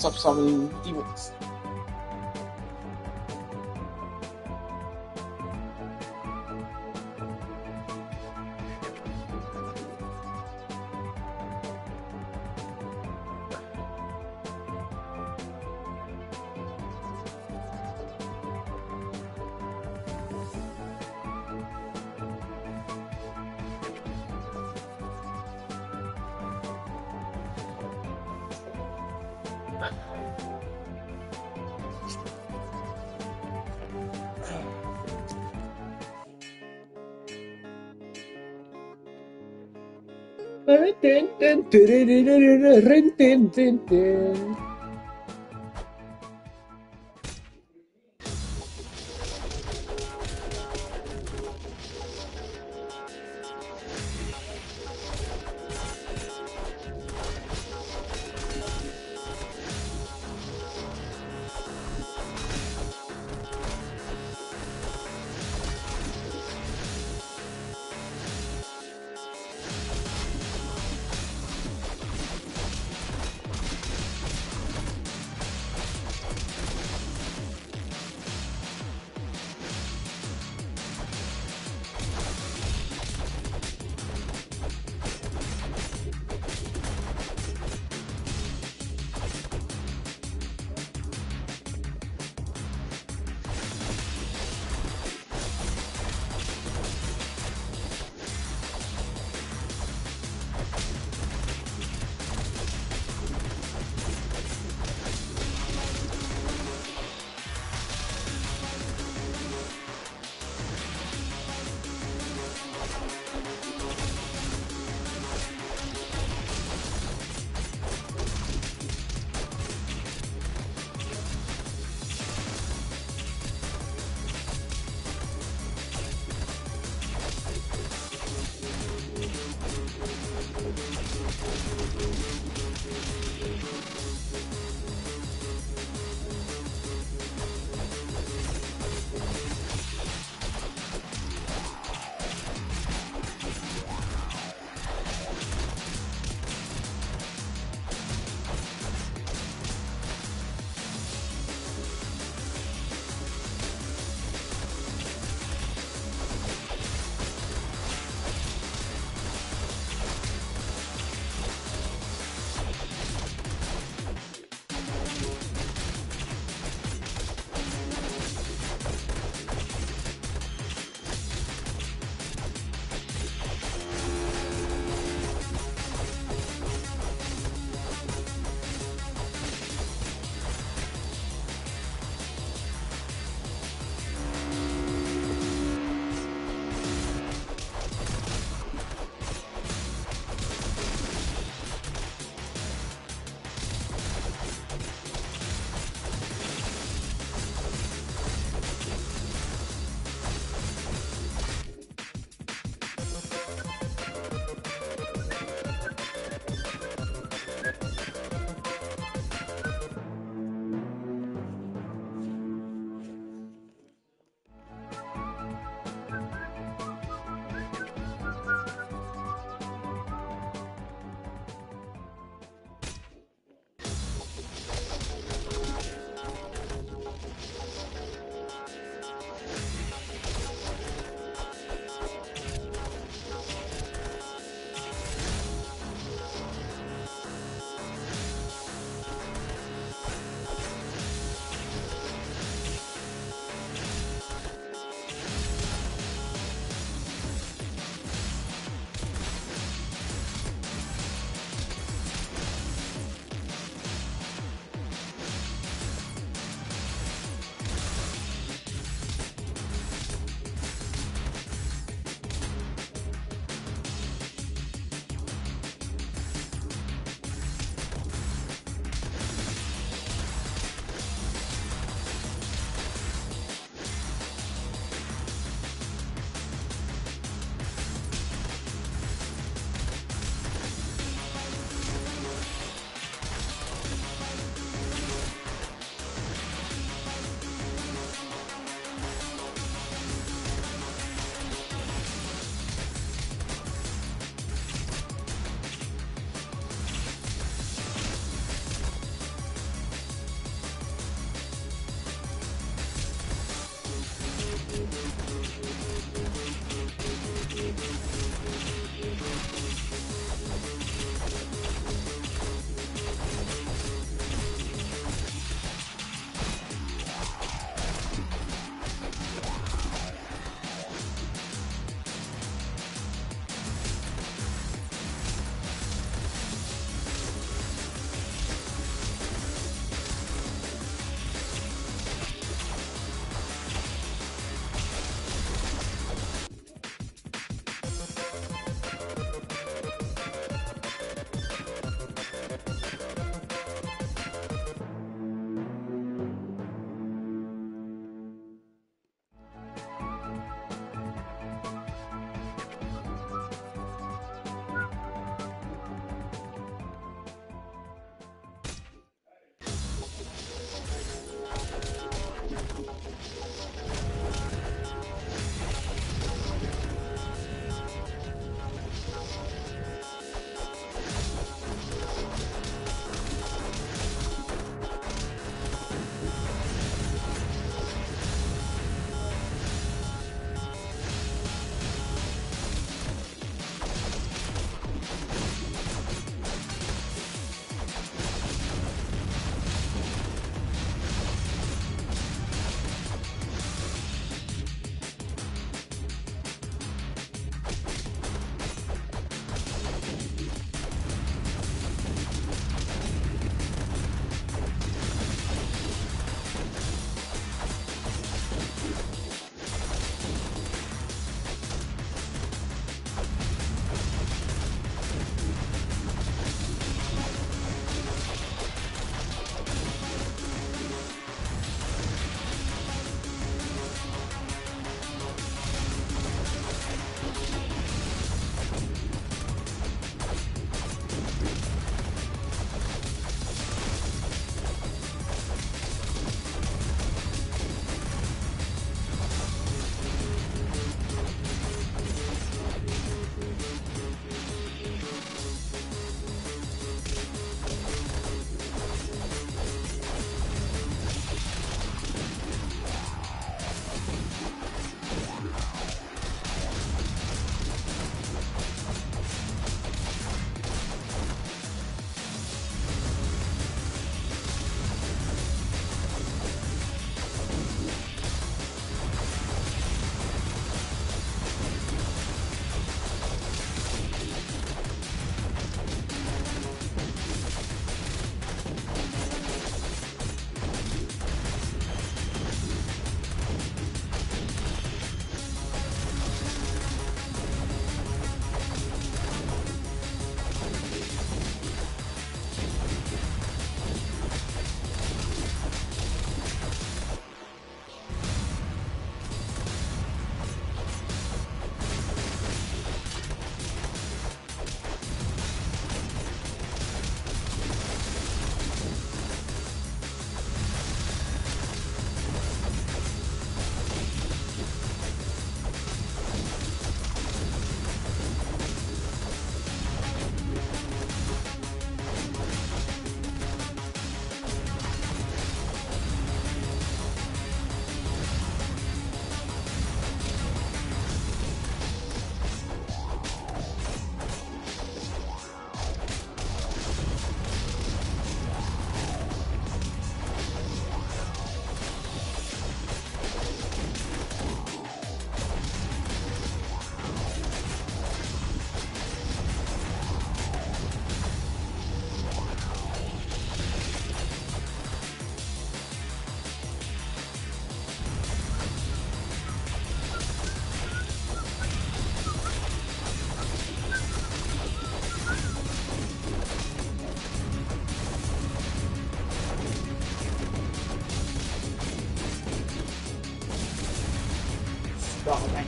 Stop summoning demons.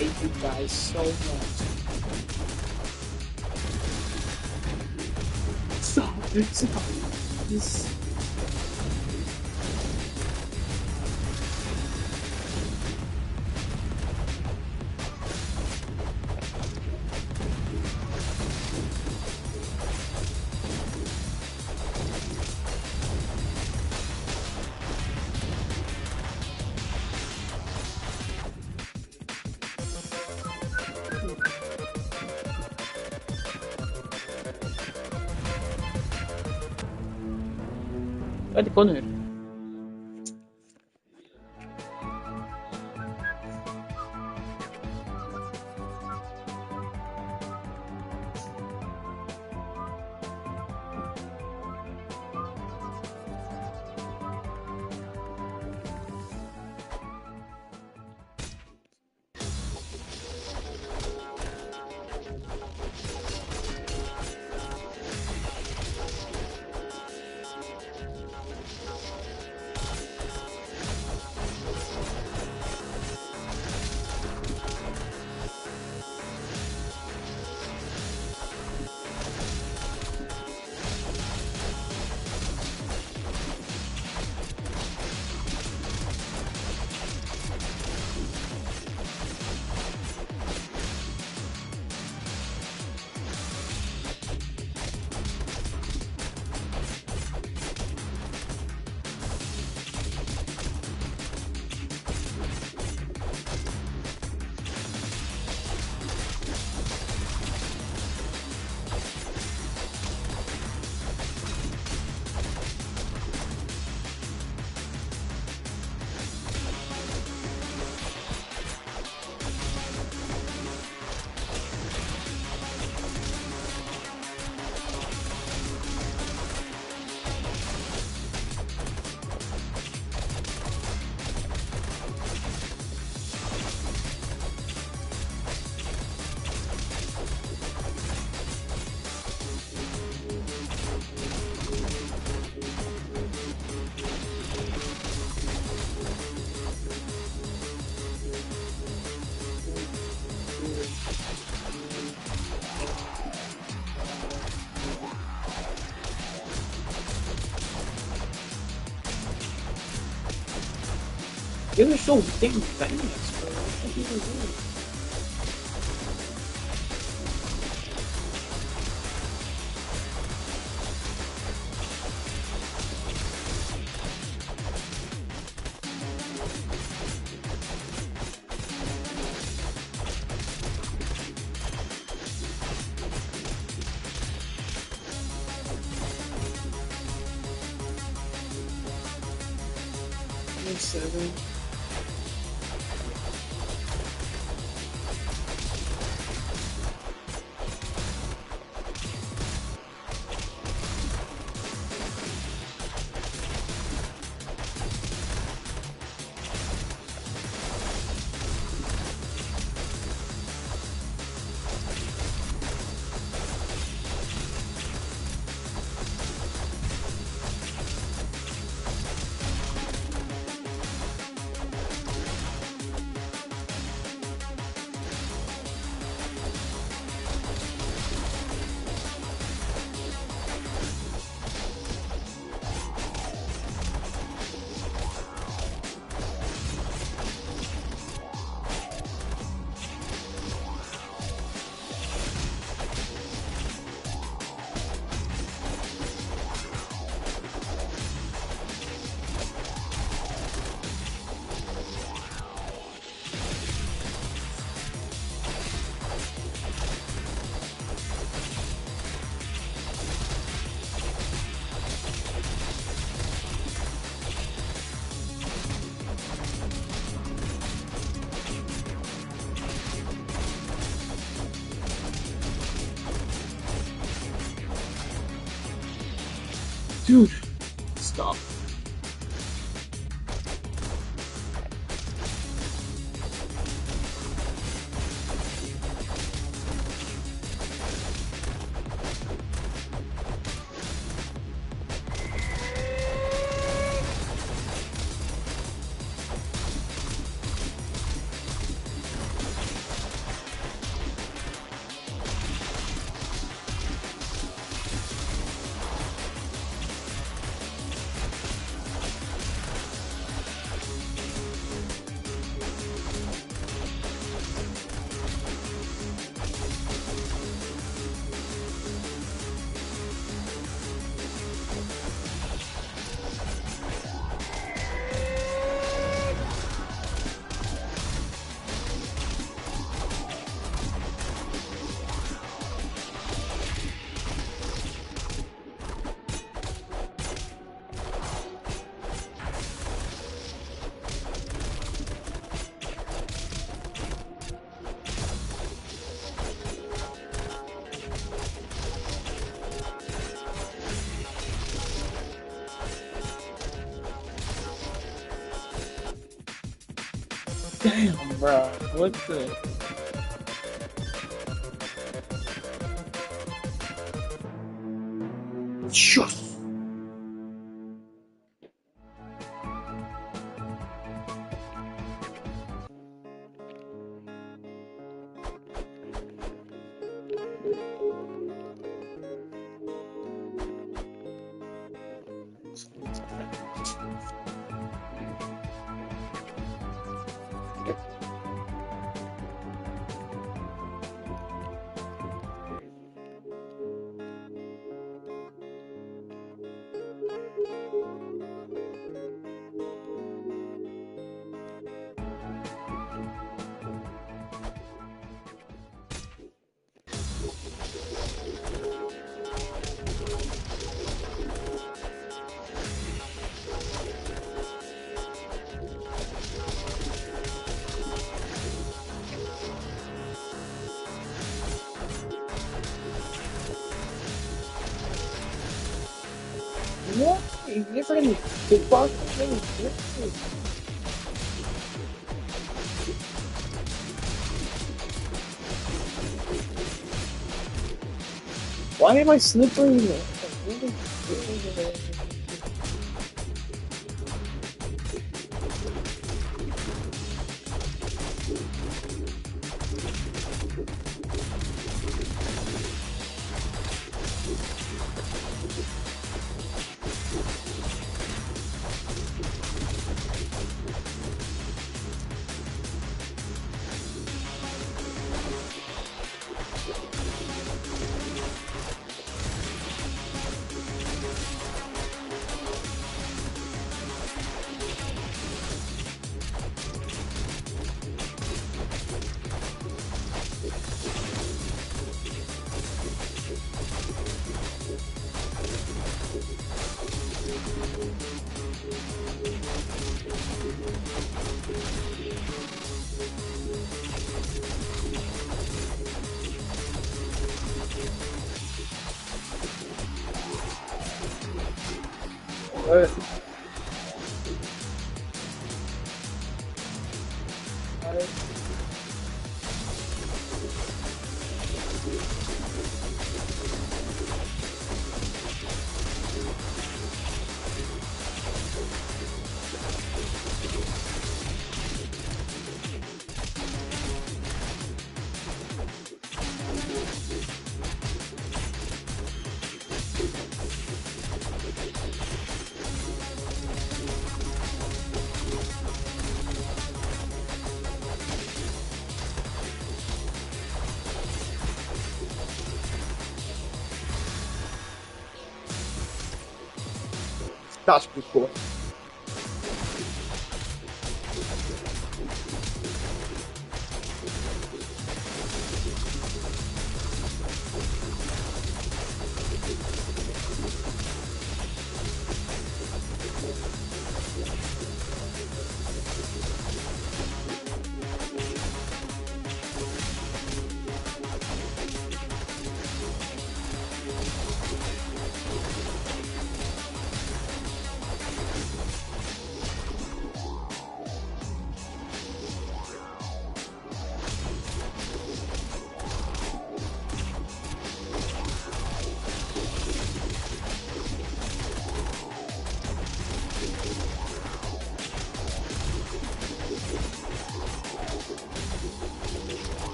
hate you guys so much. Stop. Stop. This. Hadi konuş. You're so damn famous, bro. What are you doing? Seven. Dude, stop. Damn, bro. What the? Shush. What? You're freaking kickboxing? Why am I slippery? That's pretty cool.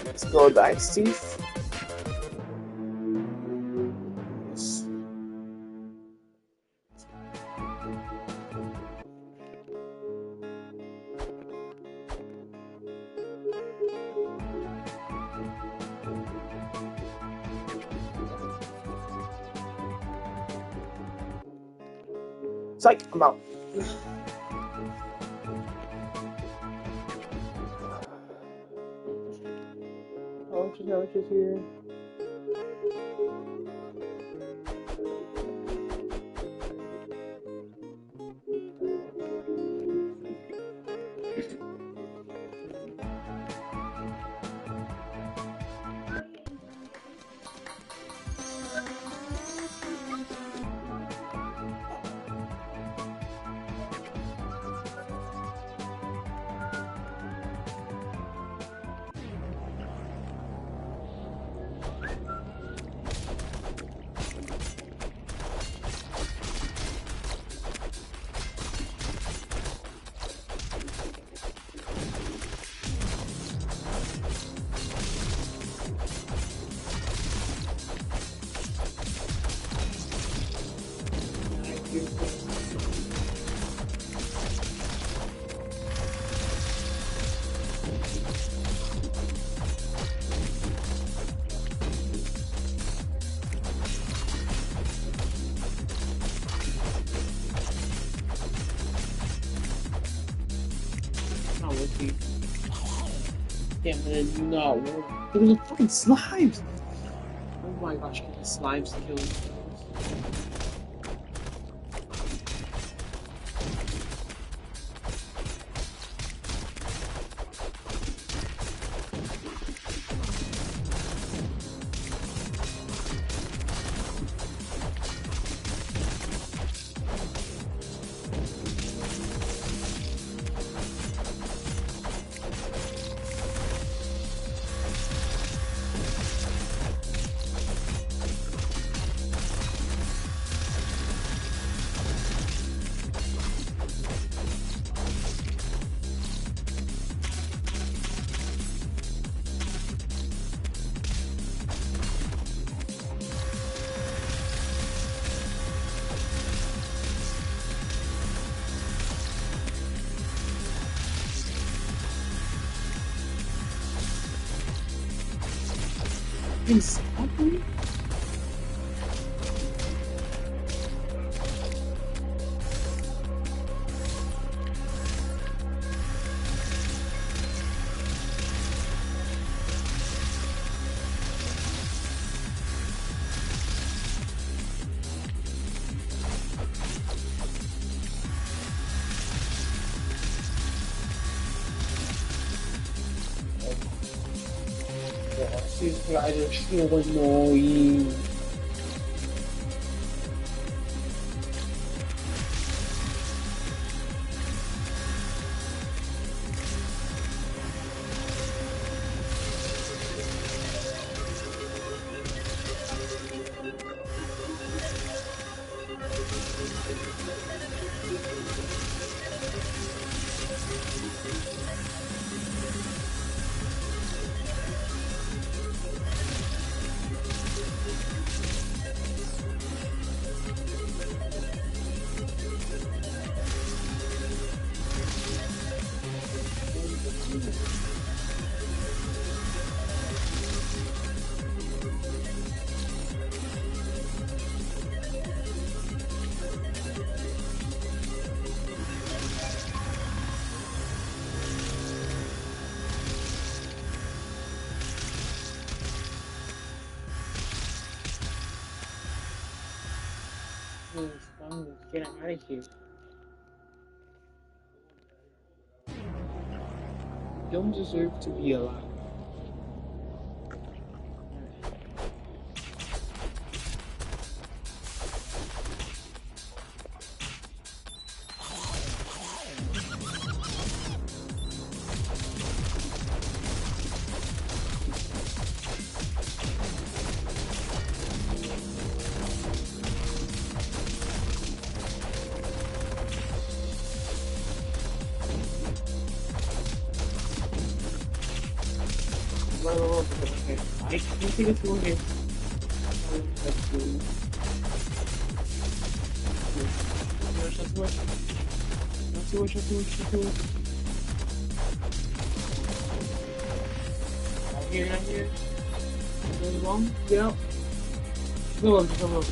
Let's go with the iced teeth. Yes. Psych, I'm out. How much is here? Damn, it did not work. Look at the fucking slimes! Oh my gosh, get the slimes to kill themselves. Insani? These guys are so annoying. Get out of here. You don't deserve to be alive. think it's more here. Not too much. Not too much. Not too much. Not too much. Not here. Not here. Going long. Get out. Go on. Come on.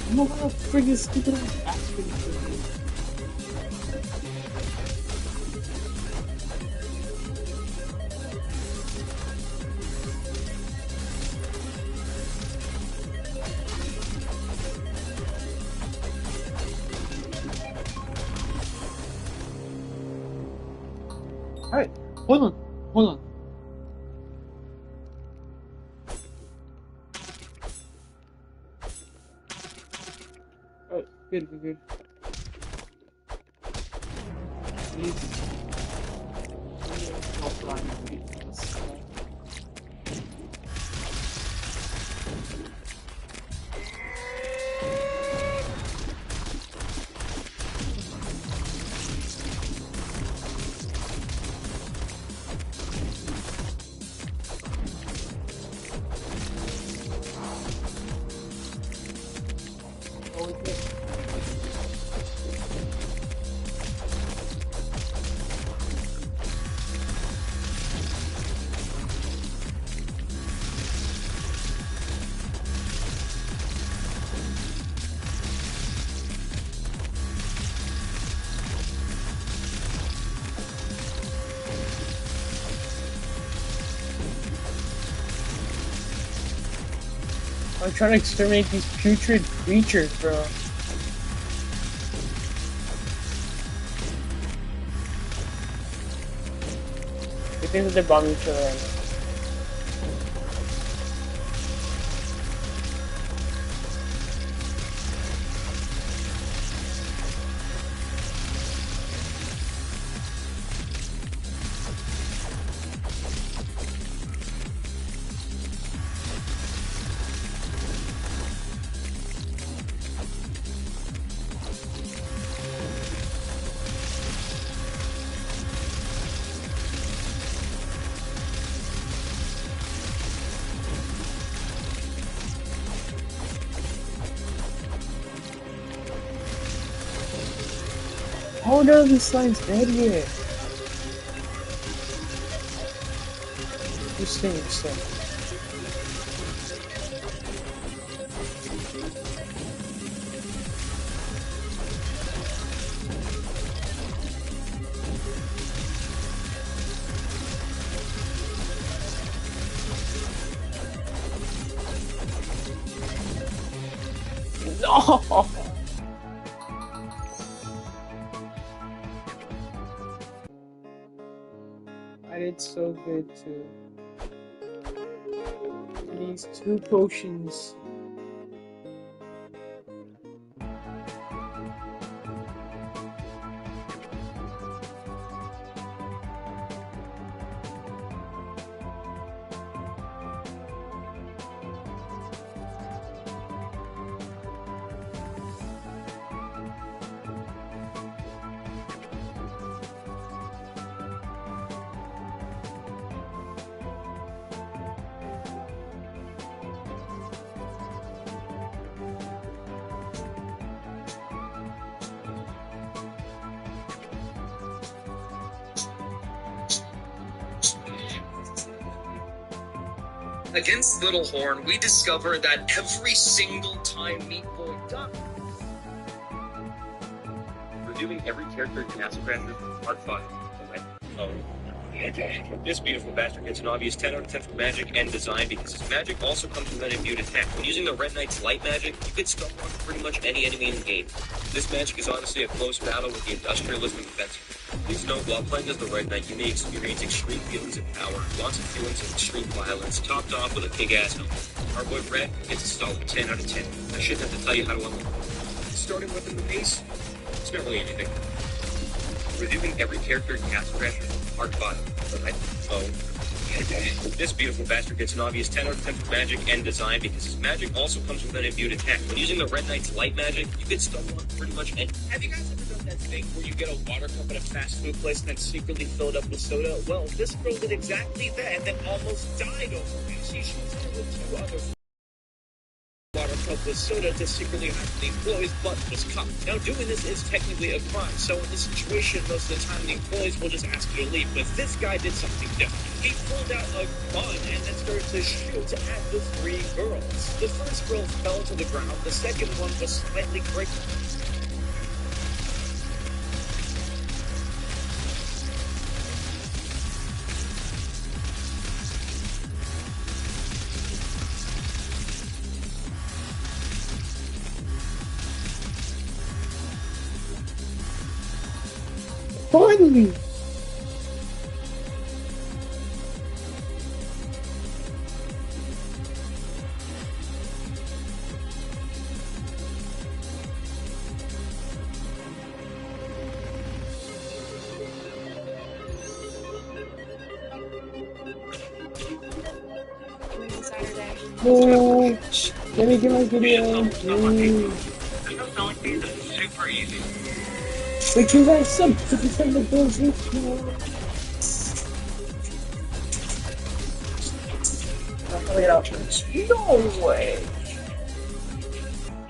I'm not gonna friggin' stupid ass Alright, hold on, hold on. Alright, good. Please. I'm trying to exterminate these putrid creatures, bro. They think that they're bombing each other right now. Oh no, this slime's dead yet. Just stay. No! I did so good too. These 2 potions. Against Little Horn, we discover that every single time Meat Boy dies. Reviewing every character in Castle Crashers, Part 5. Oh. This beautiful bastard gets an obvious 10 out of 10 for magic and design because his magic also comes with an immune attack. When using the Red Knight's light magic, you can stun on pretty much any enemy in the game. This magic is honestly a close battle with the industrialism defense. Please note, while playing as the Red Knight, you may experience extreme feelings of power, lots of feelings of extreme violence, topped off with a kick-ass helmet. Our boy Red gets a solid 10 out of 10. I shouldn't have to tell you how to unlock it. Starting with the base, it's not really anything. Reviewing every character in Castle Crashers, Part 5. Right? Oh. This beautiful bastard gets an obvious 10 out of 10 for magic and design because his magic also comes with an immune attack. When using the Red Knight's light magic, you can stun on pretty much any. Have you guys ever done that thing where you get a water cup at a fast food place and then secretly fill it up with soda? Well, this girl did exactly that and then almost died over it. She shoots her with 2 other water cup with soda to secretly hide the employee's butt was cupped. Now, doing this is technically a crime, so in this situation, most of the time the employees will just ask you to leave, but this guy did something different. He pulled out a gun and then started to shoot at the 3 girls. The first girl fell to the ground, the second one was slightly breaking. Finally! Oh, let me get my video. Super easy. Because I subbed to defend the Bills. No way!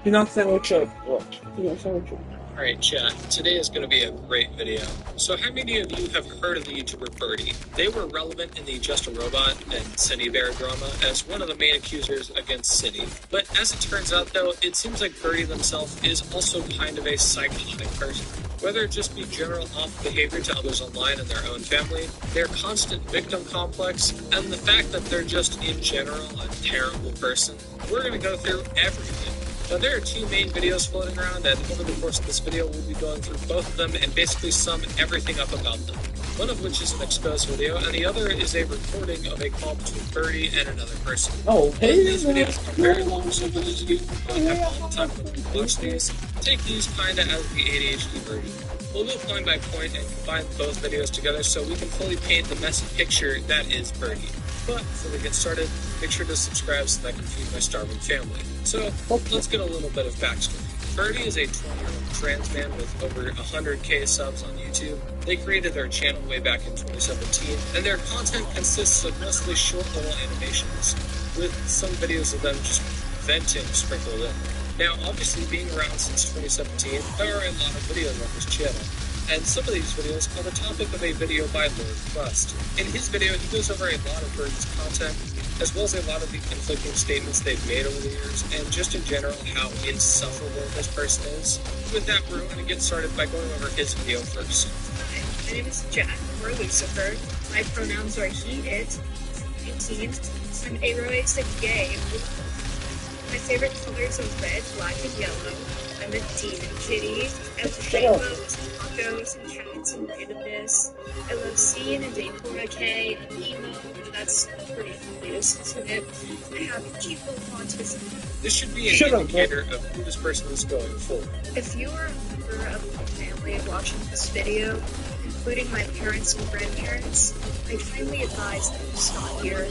You're not sandwich up. You're not sandwich up. Alright, chat. Today is going to be a great video. So how many of you have heard of the YouTuber Birdie? They were relevant in the Just a Robot and Cindy Bear drama as one of the main accusers against Cindy. But as it turns out though, it seems like Birdie themselves is also kind of a psychotic person. Whether it just be general off behavior to others online and their own family, their constant victim complex, and the fact that they're just in general a terrible person, we're going to go through everything. Now, there are 2 main videos floating around, and over the course of this video, we'll be going through both of them and basically sum everything up about them. One of which is an exposed video, and the other is a recording of a call between Birdie and another person. Oh, hey, these videos are very long, so for those of you who don't have all the time to watch these, take these kinda as the ADHD Birdie. We'll go point by point and combine both videos together so we can fully paint the messy picture that is Birdie. But before we get started, make sure to subscribe so that I can feed my starving family. So, let's get a little bit of backstory. Birdie is a 20-year-old trans man with over 100k subs on YouTube. They created their channel way back in 2017, and their content consists of mostly short little animations, with some videos of them just venting sprinkled in. Now, obviously, being around since 2017, there are a lot of videos on this channel. And some of these videos are the topic of a video by Lord Quest. In his video, he goes over a lot of Birdie's content, as well as a lot of the conflicting statements they've made over the years, and just in general, how insufferable this person is. With that, we're going to get started by going over his video first. Hi, my name is Jack, or Lucifer. My pronouns are he, it, 19. I'm aromantic gay. My favorite colors are red, black, and yellow. I'm a demon kitty. I love rainbows, tacos, and cats, and randomness. I love seeing and dating Cora K and emo. That's pretty obvious, isn't it? I have evil autism. This should be an indicator of who this person is going for. If you are a member of my family watching this video, including my parents and grandparents, I kindly advise that you stop here.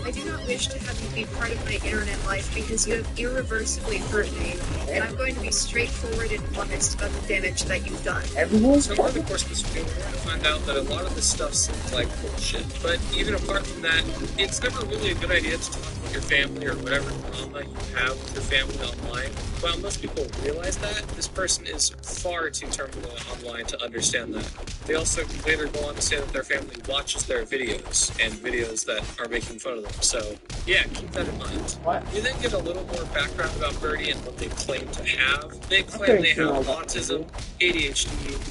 I do not wish to have you be part of my internet life because you have irreversibly hurt me, and I'm going to be straightforward and honest about the damage that you've done. So over the course of this video, we're going to find out that a lot of this stuff seems like bullshit. But even apart from that, it's never really a good idea to talk with your family or whatever drama you have with your family online. While most people realize that, this person is far too terminal online to understand that. They also later go on to say that their family watches their videos, and videos that are making fun of them. So, yeah, keep that in mind. What? You then get a little more background about Birdie and what they claim to have. They claim they have autism, ADHD,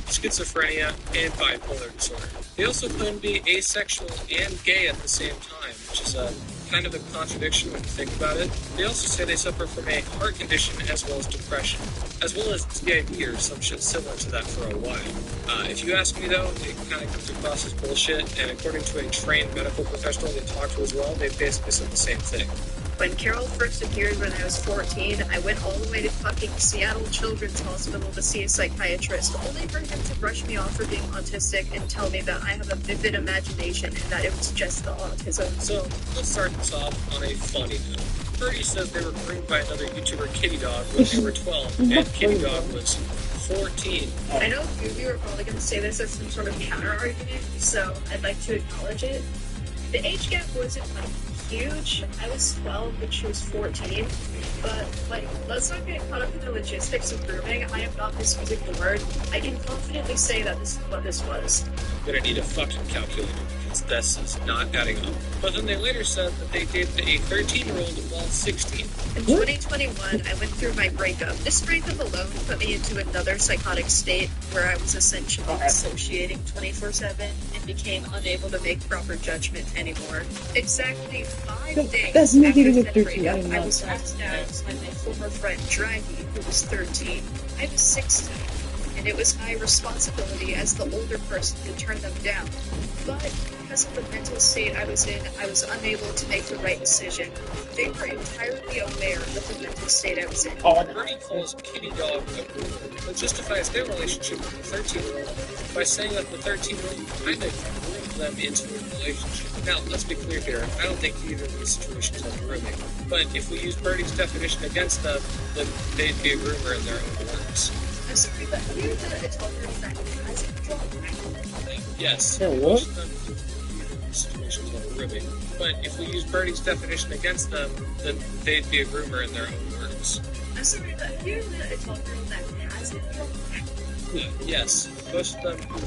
schizophrenia, and bipolar disorder. They also claim to be asexual and gay at the same time, which is a kind of a contradiction when you think about it. They also say they suffer from a heart condition as well as depression, as well as TID or some shit similar to that for a while. If you ask me though, it kind of comes across as bullshit, and according to a trained medical professional they talked to as well, they basically said the same thing. When Carol first appeared when I was 14, I went all the way to fucking Seattle Children's Hospital to see a psychiatrist, only for him to brush me off for being autistic and tell me that I have a vivid imagination and that it was just the autism. So, let's start this off on a funny note. Birdie says they were groomed by another YouTuber, Kitty Dog, when they were 12, and Kitty Dog was 14. I know a few of you are probably going to say this as some sort of counter-argument, so I'd like to acknowledge it. The age gap wasn't, like, huge. I was 12 and she was 14, but, like, let's not get caught up in the logistics of grooming. I am not this music word. I can confidently say that this is what this was. I'm gonna need a fucking calculator because this is not adding up. But then they later said that they dated a 13-year-old while 16. In 2021, I went through my breakup. This breakup alone put me into another psychotic state where I was essentially dissociating 24/7 and became unable to make proper judgment anymore. Exactly 5 days That's after nothing to do that with 13, breakup, I didn't I know was that. asked out by my former friend Draghi, who was 13. I was 16, and it was my responsibility as the older person to turn them down. But because of the mental state I was in, I was unable to make the right decision. They were entirely aware of the mental state I was in. Birdie calls Kitty Dog a groomer, but justifies their relationship with the 13-year-old by saying that the 13-year-old kind of groomed them into a relationship. Now, let's be clear here. I don't think either of these situations are grooming. But if we use Birdie's definition against them, then they'd be a groomer in their own words. I'm sorry, but here it's all that has a drop. Yes, Yeah, what? most of them either of these situations are grooming. But if we use Birdie's definition against them, then they'd be a groomer in their own words. I'm sorry, but here it's all that has a drop. Yes, most of them who,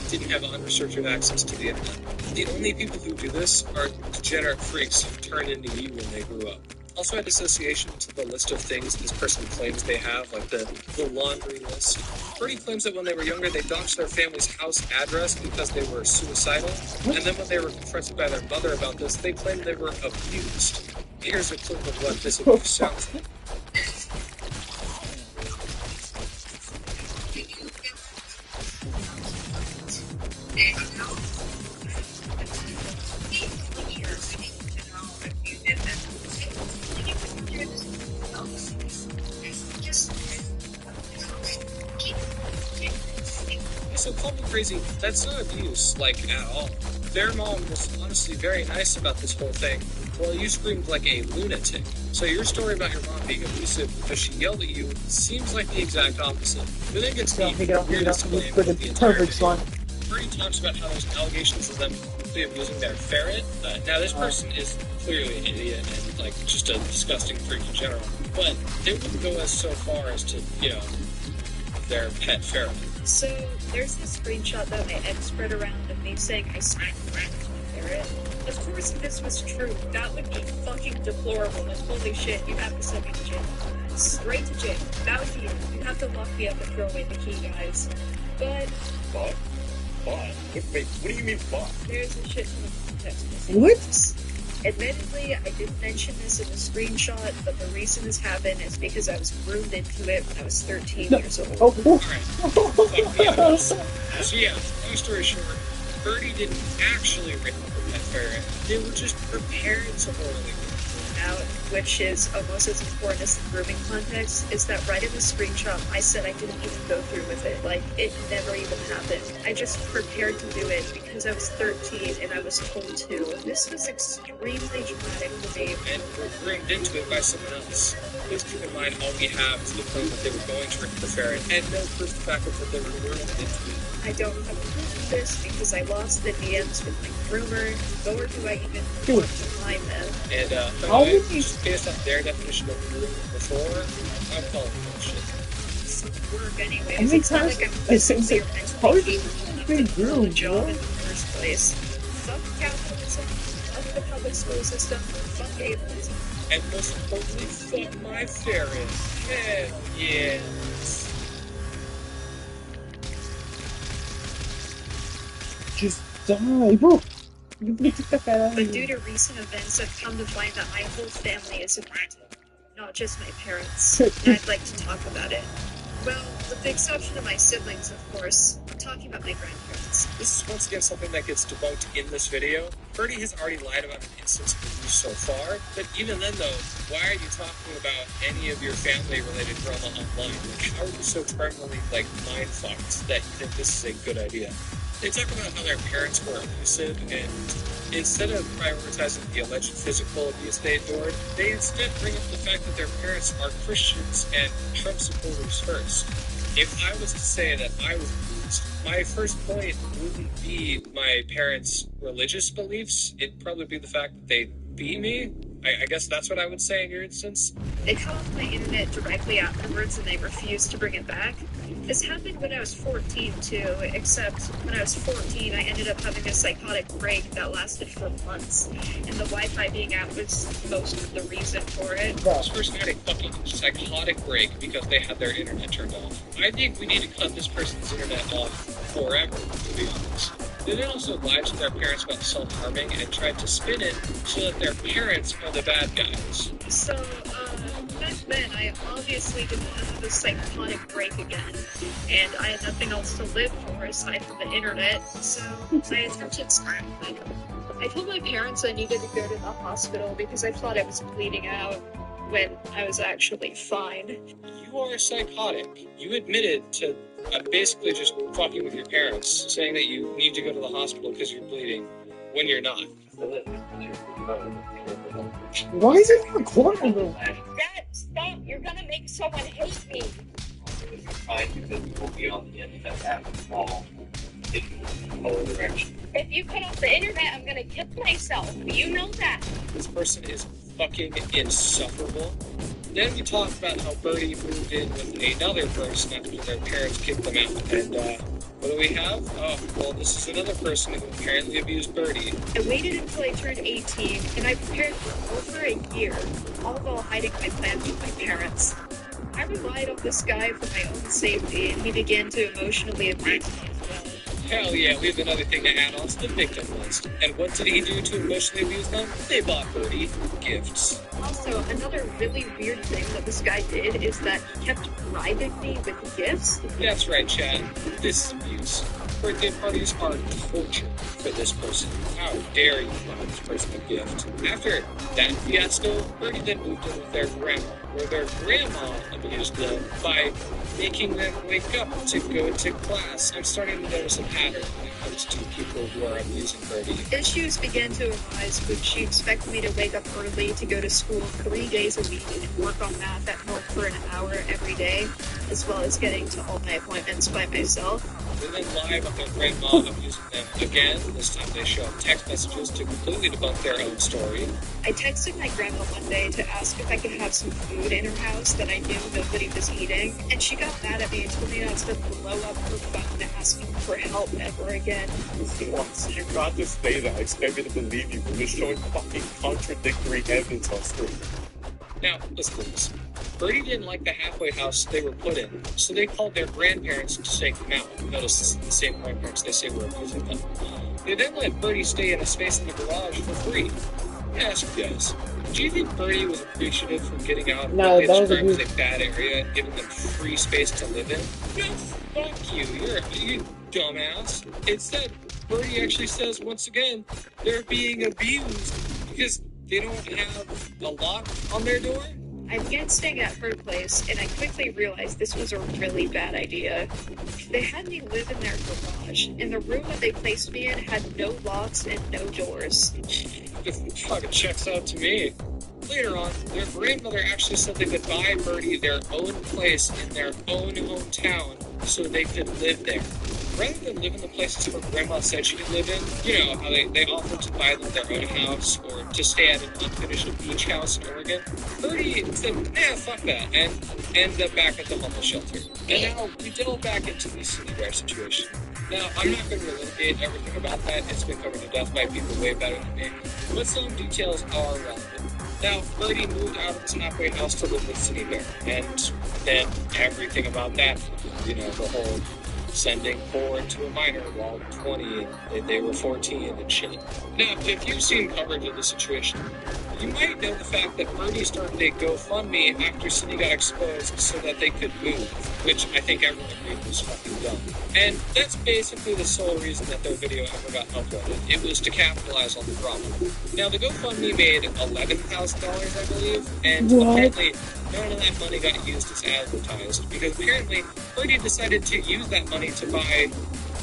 didn't have unrestricted access to the internet. The only people who do this are degenerate freaks who turned into you when they grew up. Also add dissociation to the list of things this person claims they have, like the laundry list. Birdie claims that when they were younger, they doxed their family's house address because they were suicidal. And then when they were confronted by their mother about this, they claimed they were abused. Here's a clip of what this abuse sounds like. So call me crazy, that's not abuse, like, at all. Their mom was honestly very nice about this whole thing, while you screamed like a lunatic. So your story about your mom being abusive because she yelled at you seems like the exact opposite. But then gets the weirdest claim of the entire video. Birdie talks about how there's allegations of them abusing their ferret. Now this person is clearly an idiot and like just a disgusting freak in general. But they wouldn't go as so far as to, their pet ferret. So, there's this screenshot that my ex spread around of me saying I smacked a rat to my ferret. Of course, if this was true, that would be fucking deplorable, and holy shit, you have to send me to jail. Straight to jail. That would be it. You have to lock me up and throw away the key, guys. But... But? Wait, what do you mean, but? There's a shit ton of context missing. What? Admittedly, I didn't mention this in the screenshot, but the reason this happened is because I was groomed into it when I was 13 years old. Oh, So yeah, long story short, Birdie didn't actually rape that ferret. They were just prepared to orally Out, which is almost as important as the grooming context, is that right in the screenshot, I said I didn't even go through with it. Like, it never even happened. I just prepared to do it because I was 13 and I was told to. This was extremely traumatic for me. and were groomed into it by someone else. Please keep in mind all we have is the claim that they were going to rape the ferret, and no proof of the fact that they were groomed into it. I don't have proof of this because I lost the DMs with my groomer, nor do I even want to find them. And, by the How way, would you- just based on their definition of grooming before, I'm calling bullshit. Some work anyways. How many It's not times- like I'm it's- physically or how mentally is it capable being of doing the groomed, job bro? in the first place. Fuck capitalism, fuck the public school system, fuck ableism. And most importantly, fuck my therapist. Hell yes. Just die, bro. You can get the fuck out of But here. due to recent events, I've come to find that my whole family is affected, not just my parents, and I'd like to talk about it. Well, with the exception of my siblings, of course, I'm talking about my grandparents. This is once again something that gets debunked in this video. Birdie has already lied about an instance of abuse so far, but even then though, why are you talking about any of your family-related drama online? Like, how are you so terminally, mind-fucked that you think this is a good idea? They talk about how their parents were abusive, and instead of prioritizing the alleged physical abuse they endured, they instead bring up the fact that their parents are Christians and Trump supporters first. If I was to say that I was abused, my first point wouldn't be my parents' religious beliefs. It'd probably be the fact that they beat me. I guess that's what I would say in your instance. They cut off my internet directly afterwards and they refused to bring it back. This happened when I was 14 too, except when I was 14 I ended up having a psychotic break that lasted for months, and the Wi-Fi being out was most of the reason for it. This person had a fucking psychotic break because they had their internet turned off. I think we need to cut this person's internet off forever, to be honest. They then also lied to their parents about self-harming and tried to spin it so that their parents are the bad guys. So, back then I obviously didn't have a psychotic break again, and I had nothing else to live for aside from the internet, so I attempted suicide. I told my parents I needed to go to the hospital because I thought I was bleeding out when I was actually fine. You are psychotic. You admitted to basically just fucking with your parents, saying that you need to go to the hospital because you're bleeding, when you're not. Why is it recording, bro? Dad, stop! You're gonna make someone hate me! If you cut off the internet, I'm gonna kill myself. You know that. This person is fucking insufferable. Then we talk about how Birdie moved in with another person after their parents kicked them out. And what do we have? Oh, well, this is another person who apparently abused Birdie. I waited until I turned 18, and I prepared for over a year, all while hiding my plans with my parents. I relied on this guy for my own safety, and he began to emotionally abuse me as well. Hell yeah, we have another thing to add on to the victim list. And what did he do to emotionally abuse them? They bought Birdie gifts. Also, another really weird thing that this guy did is that he kept bribing me with gifts. That's right, Chad. This is abuse. Birthday parties are torture for this person. How dare you buy this person a gift? After that fiasco, Birdie then moved in with their grandma, where their grandma abused them by making them wake up to go to class. I'm starting to notice a pattern when it comes to people who are abusing Birdie. Issues began to arise when she expected me to wake up early to go to school 3 days a week and work on math at home for an hour every day, as well as getting to all my appointments by myself. They then lie about their grandma abusing them again. This time they show up text messages to completely debunk their own story. I texted my grandma one day to ask if I could have some food in her house that I knew nobody was eating, and she got mad at me and told me not to blow up her phone asking for help ever again. Once you got to say that, I expect me to believe you when you're showing fucking contradictory evidence on screen. Now, let's do this. Birdie didn't like the halfway house they were put in, so they called their grandparents to take them out. Notice this is the same grandparents they say were abusing them. They then let Birdie stay in a space in the garage for free. I ask you guys, do you think Birdie was appreciative for getting out of No, what they that was described as abuse. a bad area and giving them free space to live in? No, fuck you, you dumbass. Instead, Birdie actually says, once again, they're being abused because they don't have a lock on their door? I began staying at her place, and I quickly realized this was a really bad idea. They had me live in their garage, and the room that they placed me in had no locks and no doors. It fucking checks out to me. Later on, their grandmother actually said they could buy Birdie their own place in their own hometown so they could live there. Rather than live in the places her grandma said she could live in, you know, how they offered to buy them their own house or to stay at an unfinished beach house in Oregon, Birdie said, nah, fuck that, and ended up back at the homeless shelter. And now we delve back into the Cindy Bear situation. Now, I'm not going to relitigate everything about that. It's been covered to death by people way better than me. But some details are relevant. Now, Birdie moved out of his halfway house to live with City Bear. And then everything about that, you know, the whole sending porn to a minor while 20 and they were 14 and shit. Now, if you've seen coverage of the situation, you might know the fact that Birdie started a GoFundMe after City got exposed so that they could move, which I think everyone agreed was fucking dumb. And that's basically the sole reason that their video ever got uploaded. It was to capitalize on the problem. Now, the GoFundMe made $11,000, I believe, and apparently none of that money got used as advertised, because apparently Birdie decided to use that money to buy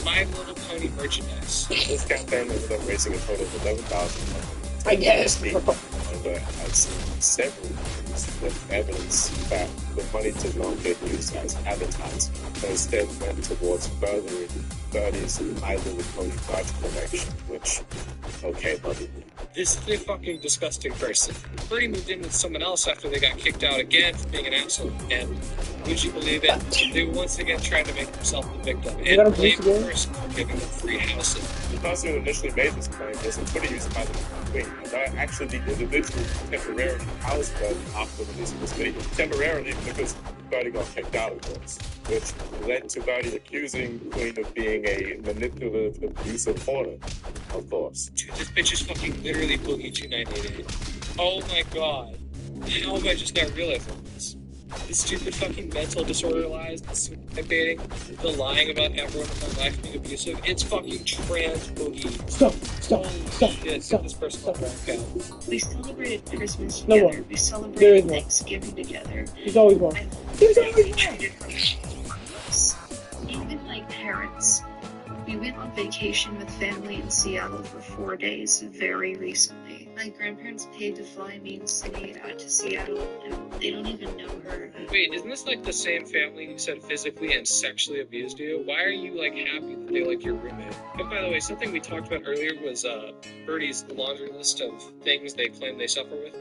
My Little Pony merchandise. This campaign ended up raising a total of $11,000. I guess. I've seen several videos with evidence that the money did not get used as advertised, but instead went towards furthering Birdie's My Little Pony merch collection, which, okay, buddy. This is a fucking disgusting person. Birdie moved in with someone else after they got kicked out again for being an asshole, and would you believe it? They were once again trying to make themselves the victim, and blamed the person for giving them free housing. The person who initially made this claim was a Twitter user by the Queen, and not actually the individual who temporarily housed Birdie after releasing this video. Temporarily because Birdie got kicked out, of course, which led to Birdie accusing Queen of being a manipulative, abusive hoarder, of course. Dude, this bitch is fucking literally Boogie 2988. Oh my god. How have I just not realized this? The stupid fucking mental disorder lies, the suicide baiting, the lying about everyone in my life being abusive. It's fucking trans Boogie. Stop. Shit, get this person on the account. We celebrated Christmas No together. more. We There celebrated is more. Thanksgiving together. There's always one. I There's always one. treated her us. Even like parents. We went on vacation with family in Seattle for 4 days very recently. My grandparents paid to fly me and Cindy out to Seattle, and they don't even know her. Wait, isn't this like the same family who said physically and sexually abused you? Why are you like happy that they like your roommate? And by the way, something we talked about earlier was Birdie's laundry list of things they claim they suffer with.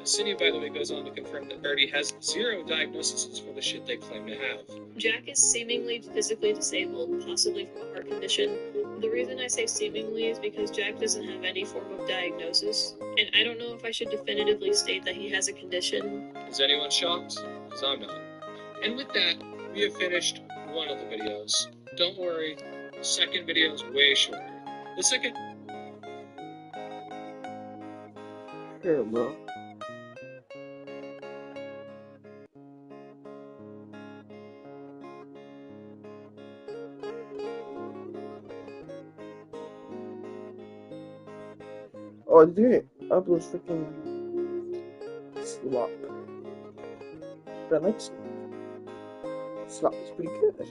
Cindy, by the way, goes on to confirm that Birdie has 0 diagnoses for the shit they claim to have. Jack is seemingly physically disabled, possibly from a heart condition. The reason I say seemingly is because Jack doesn't have any form of diagnosis, and I don't know if I should definitively state that he has a condition. Is anyone shocked? Because I'm not. And with that, we have finished one of the videos. Don't worry, the second video is way shorter. The second... Here, bro. Oh, dude, upload freaking slop. That like slop is pretty good.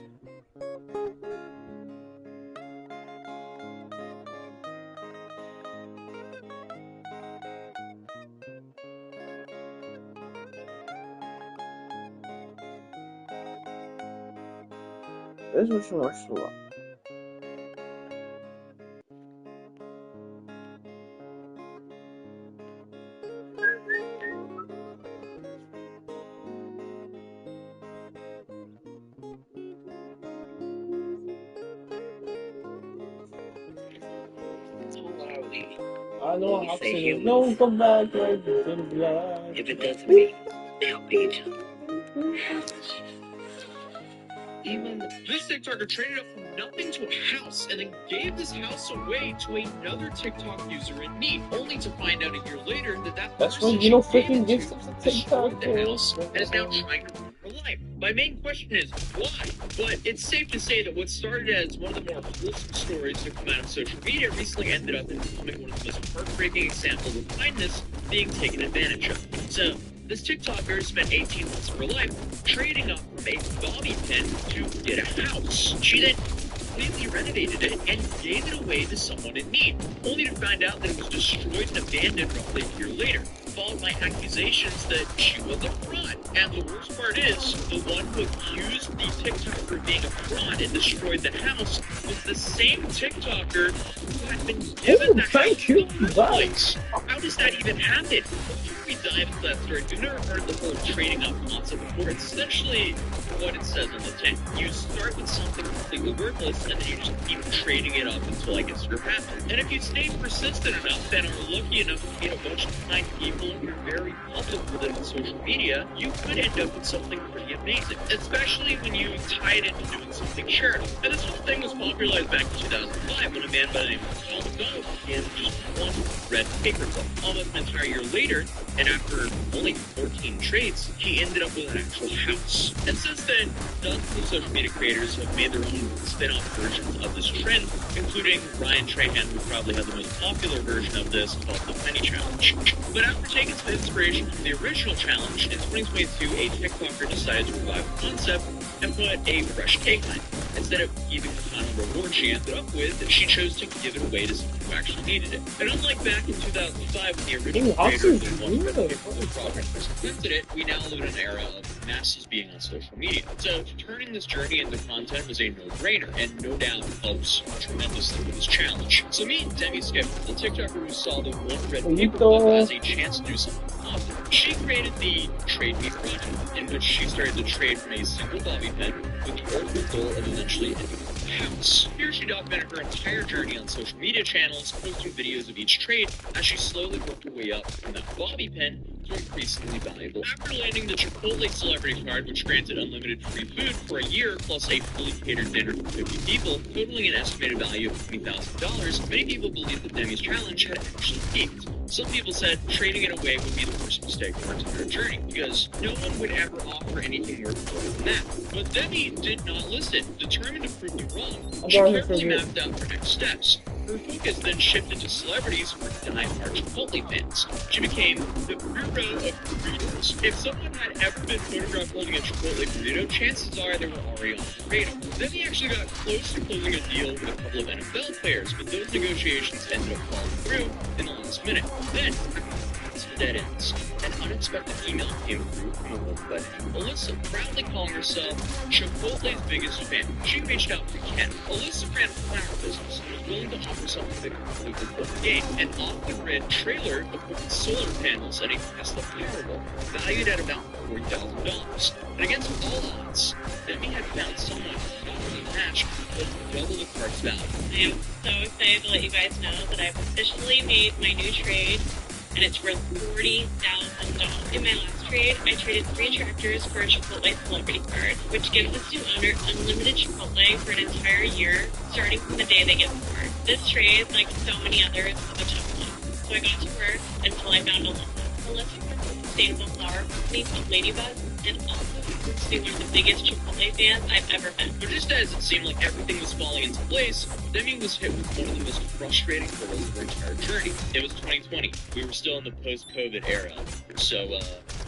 There's much more slop. I know how to say no, come back, right? If it doesn't mean help each other. Even This TikToker traded up from nothing to a house and then gave this house away to another TikTok user in need, only to find out a year later that that That's person when you know she gave freaking it gifts to of destroyed TikTok. the house and is now trying to ruin her life. My main question is why? But it's safe to say that what started as one of the more wholesome stories to come out of social media recently ended up in becoming one of the most heartbreaking examples of kindness being taken advantage of. So, this TikToker spent 18 months of her life trading up from a bobby pin to get a house. She then completely renovated it and gave it away to someone in need, only to find out that it was destroyed and abandoned roughly a year later. followed by accusations that she was a fraud. And the worst part is, the one who accused the TikToker of being a fraud and destroyed the house was the same TikToker who had been given the house in the first place. How does that even happen? Before we dive into that story, you've never heard the whole trading up concept before. It's essentially what it says on the tin. You start with something completely worthless, and then you just keep trading it up until I guess you're happy. And if you stay persistent enough and are lucky enough to meet a bunch of kind people and you're very public with it on social media, you could end up with something pretty amazing, especially when you tie it into doing something charitable. And this whole thing was popularized back in 2005 when a man by the name of Tom McDonald began just one red paper clip. Almost an entire year later, and after only 14 trades, he ended up with an actual house. And since then, dozens of social media creators have made their own spin-off versions of this trend, including Ryan Trahan, who probably had the most popular version of this called the Penny Challenge. But after taking some inspiration from the original challenge, in 2022, a TikToker decided to revive the concept and put a fresh take on it. Instead of keeping the final reward she ended up with, she chose to give it away to someone who actually needed it. And unlike back in 2005 when the original creator of the one project first invented it, we now live in an era of masses being on social media. So turning this journey into content was a no-brainer, and no doubt helps tremendously with this challenge. So meet Demi Skip, the TikToker who saw the one red paper clip as a chance to do something positive. She created the Trade Me project, in which she started to trade from a single bobby pin with the ultimate goal of eventually ending up with a house. Here she documented her entire journey on social media channels, posting videos of each trade as she slowly worked her way up from that bobby pin to increasingly valuable. After landing the Chipotle celebrity card, which granted unlimited free food for a year, plus a fully catered dinner for 50 people, totaling an estimated value of $20,000, many people believe that Demi's challenge had actually peaked. Some people said trading it away would be the worst mistake of her entire journey, because no one would ever offer anything worth more than that. But Demi did not listen. Determined to prove me wrong, she carefully mapped out her next steps. Her focus then shifted to celebrities who were die-hard Chipotle fans. She became the hero of burritos. If someone had ever been photographed holding a Chipotle burrito, chances are they were already on the radar. Demi actually got close to closing a deal with a couple of NFL players, but those negotiations ended up falling through in the last minute. Then, to dead ends, an unexpected email came through from a woman by the name of Alyssa, proudly calling herself Chipotle's biggest fan. She reached out to Ken. Alyssa ran a flower business and was willing to offer something that could completely flip the game, an off-the-grid trailer equipped with solar panels and a Tesla Powerball, valued at about $40,000. And against all odds, Demi had found someone who not only matched, but double the card's value. I am so excited to let you guys know that I've officially made my new trade, and it's worth $40,000. In my last trade, I traded 3 tractors for a Chipotle celebrity card, which gives the new owner unlimited Chipotle for an entire year, starting from the day they get the card. This trade, like so many others, was a tough one. So I got to work until I found Alyssa. Alyssa runs a sustainable flower company called Ladybug, and also happens to be one of the biggest Chipotle fans I've ever met. But just as it seemed like everything was falling into place, Demi was hit with one of the most frustrating hurdles of her entire journey. It was 2020. We were still in the post-COVID era. So,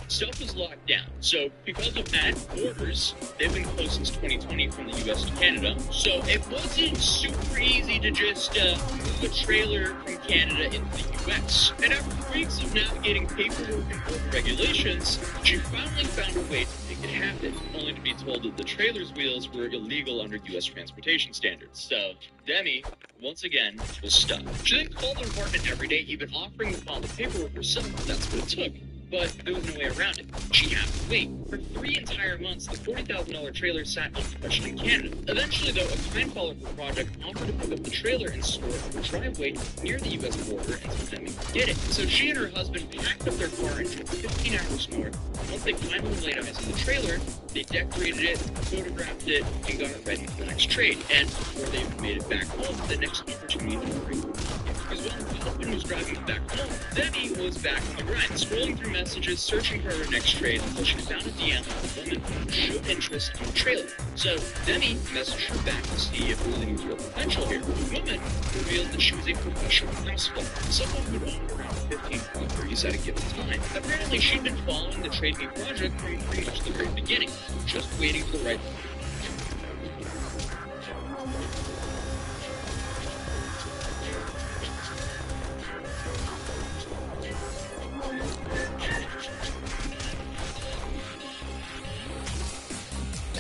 stuff was locked down. So, because of that, borders, they've been closed since 2020 from the US to Canada. So, it wasn't super easy to just move a trailer from Canada into the US. And after weeks of navigating paperwork and border regulations, she finally found a way to make it happen, only to be told that the trailer's wheels were illegal under US transportation standards. So, Demi, once again, was stuck. She then called the department every day, even offering to file the paperwork herself if that's what it took. But there was no way around it. She had to wait. For 3 entire months, the $40,000 trailer sat untouched in Canada. Eventually, though, a kind follower for the project offered to pick up the trailer and store it in the driveway near the U.S. border until Demi did it. So she and her husband packed up their car and drove 15 hours north. Once they finally laid eyes on the trailer, they decorated it, photographed it, and got it ready for the next trade. And before they even made it back home, the next opportunity to break. Because while her husband was driving back home, Demi was back on the grind, scrolling through messages, searching for her next trade until she found a DM of a woman who showed interest in the trailer. So Demi messaged her back to see if there was any real potential here. The woman revealed that she was a professional housewife, someone who'd owned around 15 properties at a given time. Apparently, she'd been following the Trade Me project from pretty much the very beginning, just waiting for the right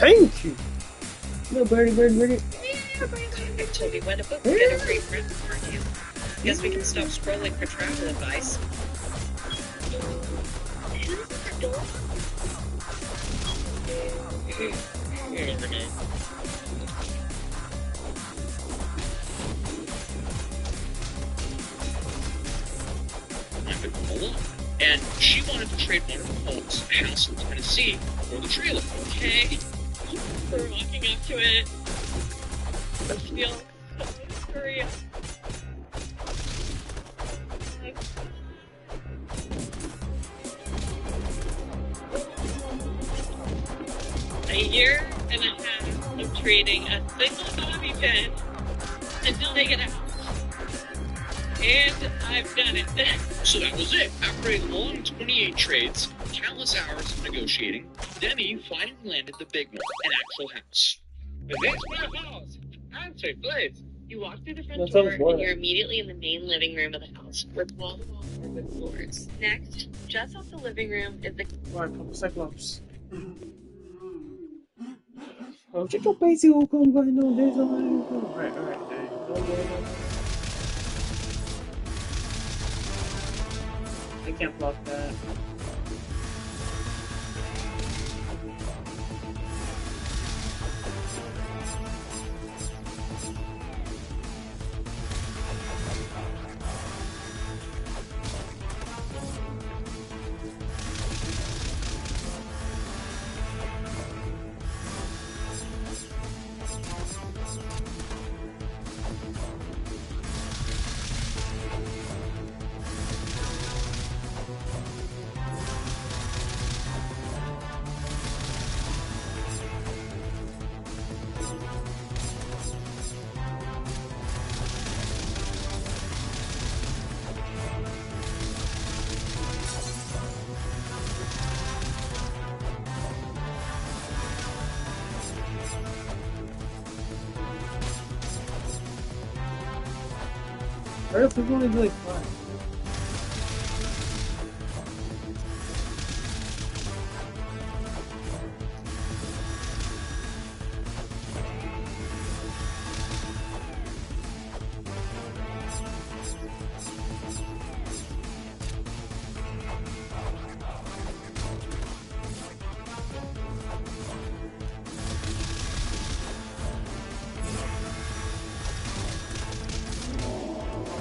Thank you. No, birdie. I told you when to book get a free friend, aren't you? Guess we can stop scrolling for travel advice. You never know. I'm with Paula, and she wanted to trade one of her homes, a house in Tennessee, for the trailer. Okay. We're walking up to it. Let's feel hurry up. A year and a half of trading a single bobby pin until they get out. And I've done it. So that was it. After a long 28 trades, countless hours of negotiating, Demi finally landed the big one, an actual house. But that's my house. I'm so blessed. You walk through the front That door sounds boring. and you're immediately in the main living room of the house with wall-to-wall hardwood floors. Next, just off the living room is the Alright, couple Cyclops. Check your basic come by no there's a Alright, there you go. I can't block that. What if we only do like 5?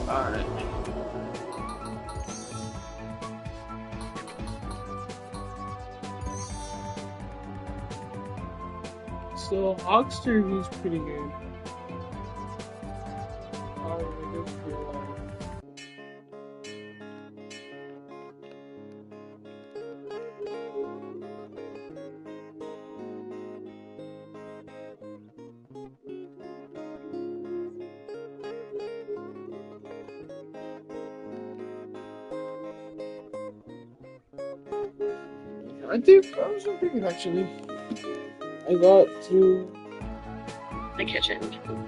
Alright. So Hogster, he's pretty good. I was thinking actually. I got to the kitchen,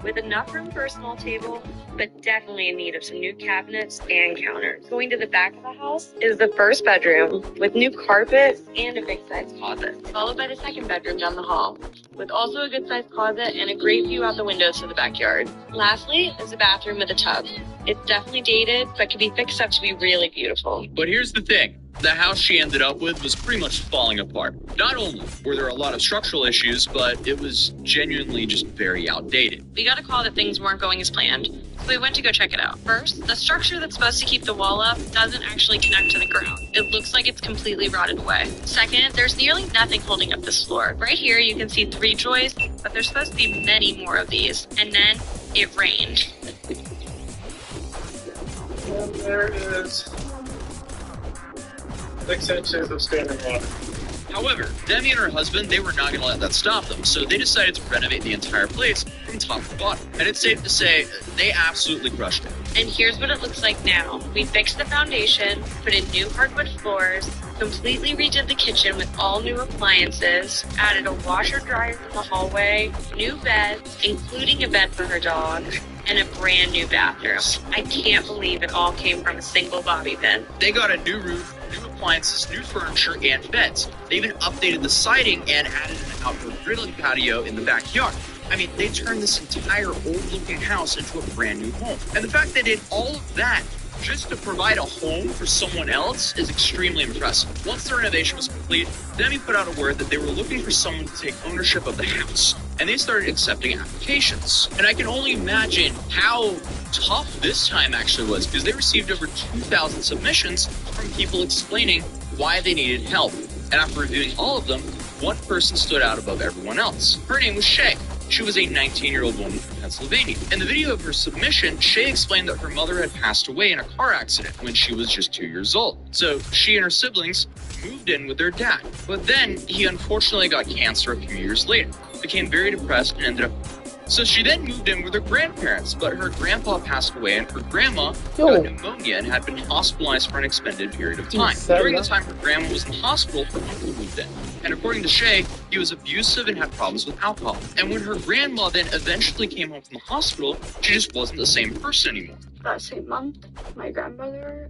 with enough room for a small table, but definitely in need of some new cabinets and counters. Going to the back of the house is the first bedroom, with new carpet and a big-sized closet, followed by the second bedroom down the hall, with also a good-sized closet and a great view out the windows to the backyard. Lastly is a bathroom with a tub. It's definitely dated, but can be fixed up to be really beautiful. But here's the thing. The house she ended up with was pretty much falling apart. Not only were there a lot of structural issues, but it was genuinely just very outdated. We got a call that things weren't going as planned, so we went to go check it out. First, the structure that's supposed to keep the wall up doesn't actually connect to the ground. It looks like it's completely rotted away. Second, there's nearly nothing holding up this floor. Right here, you can see 3 joists, but there's supposed to be many more of these. And then it rained. And there is 6 inches of standing water. However, Demi and her husband, they were not going to let that stop them, so they decided to renovate the entire place from top to bottom. And it's safe to say, they absolutely crushed it. And here's what it looks like now. We fixed the foundation, put in new hardwood floors, completely redid the kitchen with all new appliances, added a washer dryer in the hallway, new beds, including a bed for her dog, and a brand new bathroom. I can't believe it all came from a single bobby pin. They got a new roof, new appliances, new furniture, and beds. They even updated the siding and added an outdoor grilling patio in the backyard. I mean, they turned this entire old-looking house into a brand new home. And the fact they did all of that just to provide a home for someone else is extremely impressive. Once the renovation was complete, Demi put out a word that they were looking for someone to take ownership of the house, and they started accepting applications. And I can only imagine how tough this time actually was, because they received over 2,000 submissions from people explaining why they needed help. And after reviewing all of them, one person stood out above everyone else. Her name was Shay. She was a 19-year-old woman from Pennsylvania. In the video of her submission, Shay explained that her mother had passed away in a car accident when she was just 2 years old. So she and her siblings moved in with their dad. But then he unfortunately got cancer a few years later, became very depressed, and ended up. So she then moved in with her grandparents, but her grandpa passed away and her grandma got pneumonia and had been hospitalized for an extended period of time. During the time her grandma was in the hospital, her uncle moved in. And according to Shay, he was abusive and had problems with alcohol. And when her grandma then eventually came home from the hospital, she just wasn't the same person anymore. That same month, my grandmother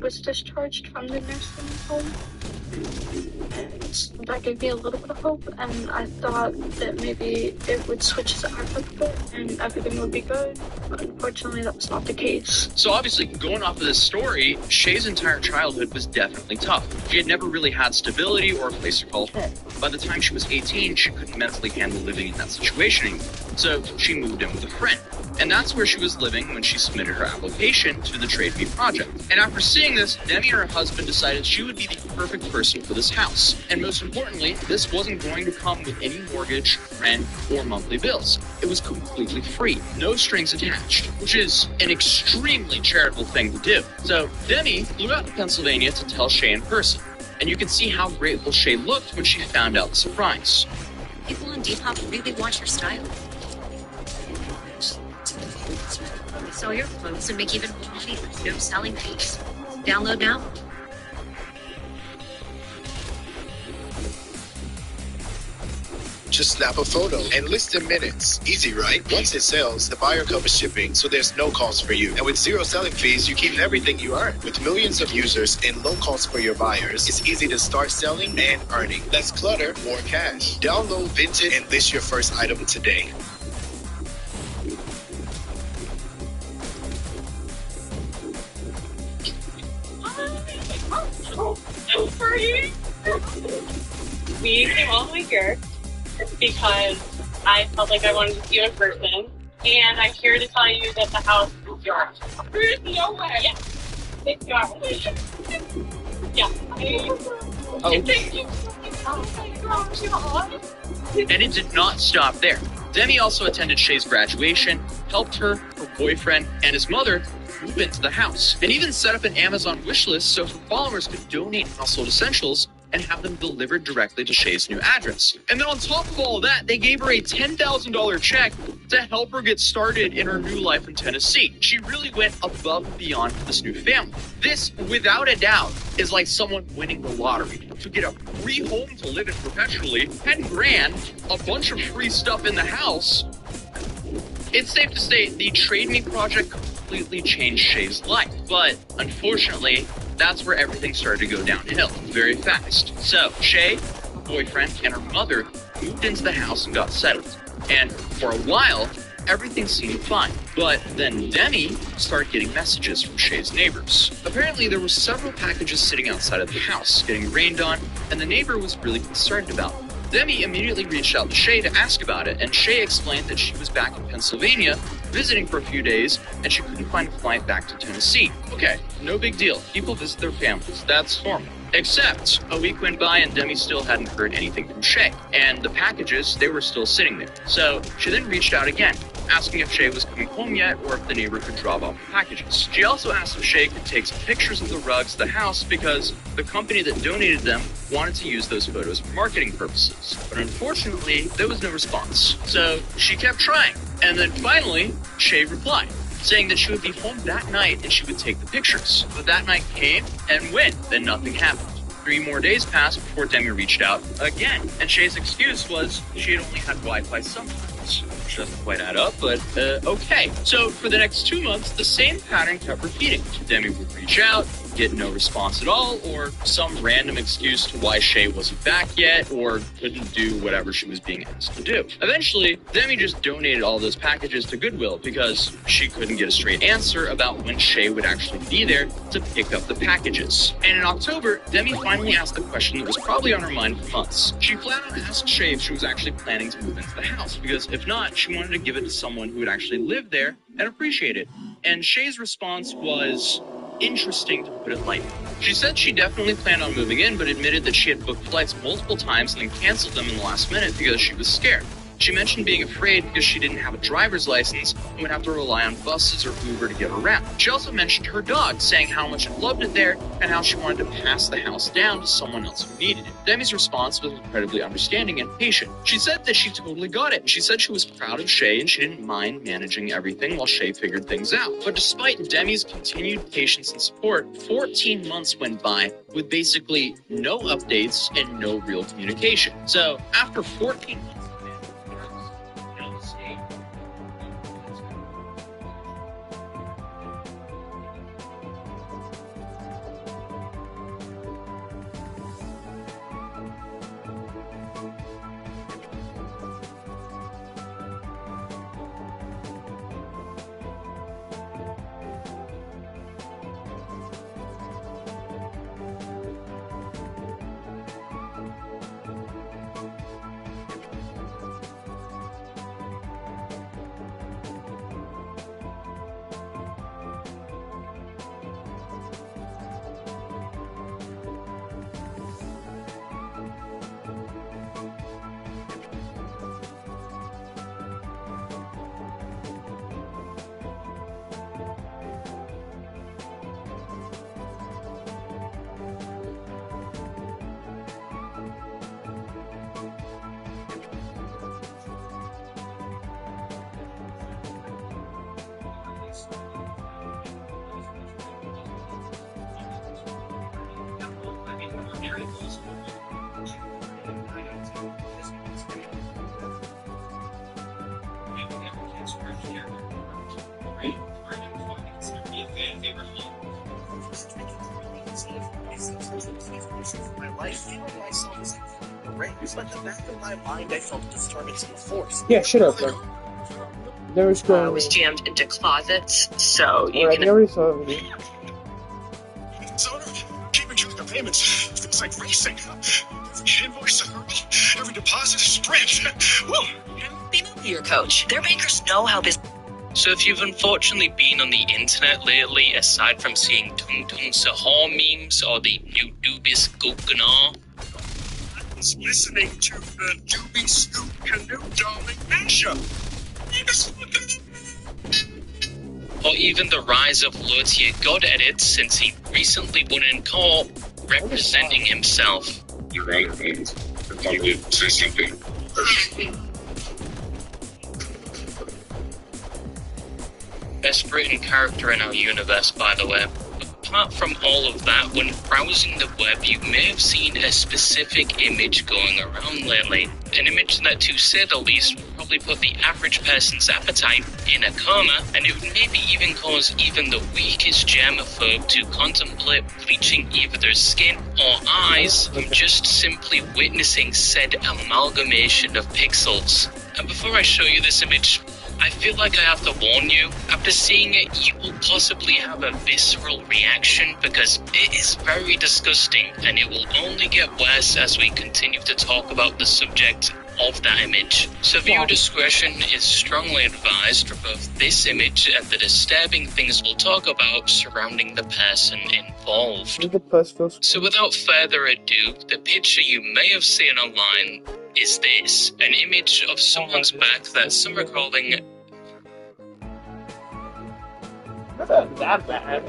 was discharged from the nursing home. And that gave me a little bit of hope, and I thought that maybe it would switch its arm a bit and everything would be good. But unfortunately, that was not the case. So obviously, going off of this story, Shay's entire childhood was definitely tough. She had never really had stability or a place to call home. By the time she was 18, she couldn't mentally handle living in that situation anymore. So she moved in with a friend. And that's where she was living when she submitted her application to the Trade Me project. And after seeing this, Demi and her husband decided she would be the perfect person for this house. And most importantly, this wasn't going to come with any mortgage, rent, or monthly bills. It was completely free, no strings attached, which is an extremely charitable thing to do. So Demi flew out to Pennsylvania to tell Shay in person. And you can see how grateful Shay looked when she found out the surprise. People on Depop really want your style. We sell your clothes and make even more money with no selling fees. Download now. Just snap a photo and list in minutes. Easy, right? Once it sells, the buyer covers shipping, so there's no cost for you. And with zero selling fees, you keep everything you earn. With millions of users and low cost for your buyers, it's easy to start selling and earning. Less clutter, more cash. Download Vinted and list your first item today. We came all the way here because I felt like I wanted to see you in person, and I'm here to tell you that the house is yours. There's no way. Yeah, it's yours. Yeah. Thank you. Oh my gosh, And it did not stop there. Demi also attended Shay's graduation, helped her boyfriend, and his mother move into the house, and even set up an Amazon wish list so her followers could donate household essentials and have them delivered directly to Shay's new address. And then on top of all of that, they gave her a $10,000 check to help her get started in her new life in Tennessee. She really went above and beyond for this new family. This, without a doubt, is like someone winning the lottery. To get a free home to live in perpetually, 10 grand, a bunch of free stuff in the house. It's safe to say the Trade Me project completely changed Shay's life. But unfortunately, that's where everything started to go downhill very fast. So Shay, her boyfriend, and her mother moved into the house and got settled. And for a while, everything seemed fine. But then Demi started getting messages from Shay's neighbors. Apparently, there were several packages sitting outside of the house, getting rained on, and the neighbor was really concerned about it. Demi immediately reached out to Shay to ask about it, and Shay explained that she was back in Pennsylvania visiting for a few days, and she couldn't find a flight back to Tennessee. Okay, no big deal. People visit their families. That's normal. Except, a week went by and Demi still hadn't heard anything from Shay. And the packages, they were still sitting there. So she then reached out again, asking if Shay was coming home yet or if the neighbor could drop off the packages. She also asked if Shay could take some pictures of the rugs, the house, because the company that donated them wanted to use those photos for marketing purposes. But unfortunately, there was no response. So she kept trying. And then finally, Shay replied, saying that she would be home that night and she would take the pictures. But that night came and went, then nothing happened. 3 more days passed before Demi reached out again, and Shay's excuse was she had only had Wi-Fi sometimes. which doesn't quite add up, but okay. So for the next 2 months, the same pattern kept repeating. Demi would reach out, get no response at all, or some random excuse to why Shay wasn't back yet, or couldn't do whatever she was being asked to do. Eventually, Demi just donated all those packages to Goodwill because she couldn't get a straight answer about when Shay would actually be there to pick up the packages. And in October, Demi finally asked the question that was probably on her mind for months. She flat out asked Shay if she was actually planning to move into the house, because if not, she wanted to give it to someone who would actually live there and appreciate it. And Shay's response was interesting, to put it lightly. She said she definitely planned on moving in, but admitted that she had booked flights multiple times and then canceled them in the last minute because she was scared. She mentioned being afraid because she didn't have a driver's license and would have to rely on buses or Uber to get around. She also mentioned her dog, saying how much she loved it there and how she wanted to pass the house down to someone else who needed it. Demi's response was incredibly understanding and patient. She said that she totally got it. She said she was proud of Shay and she didn't mind managing everything while Shay figured things out. But despite Demi's continued patience and support, 14 months went by with basically no updates and no real communication. So after 14 months, my life, feeling myself as a race, but in the back of my mind, I felt a disturbance in the force. Yeah, shut up, bro. There's going. was jammed into closets, so you Alright, can. you already saw the video. So, keeping track of payments feels like racing. Every invoice, every deposit is sprint. Woo! Be your coach. Their bankers know how this. So if you've unfortunately been on the internet lately, aside from seeing Tung Tung Sahar memes or the new Dubis Gokana, I was listening to the Doobie Scoop Canoe Darling mashup. or even the rise of Lothier God Edit since he recently won in court representing himself. Your Honor, if I would say something. Best written character in our universe, by the way. Apart from all of that, when browsing the web, you may have seen a specific image going around lately. An image that, to say the least, would probably put the average person's appetite in a coma, and it would maybe even cause even the weakest germaphobe to contemplate bleaching either their skin or eyes from just simply witnessing said amalgamation of pixels. And before I show you this image, I feel like I have to warn you, after seeing it, you will possibly have a visceral reaction because it is very disgusting and it will only get worse as we continue to talk about the subject of that image. So viewer discretion is strongly advised for both this image and the disturbing things we'll talk about surrounding the person involved. So without further ado, the picture you may have seen online is this, an image of someone's back that some are calling... Not that bad.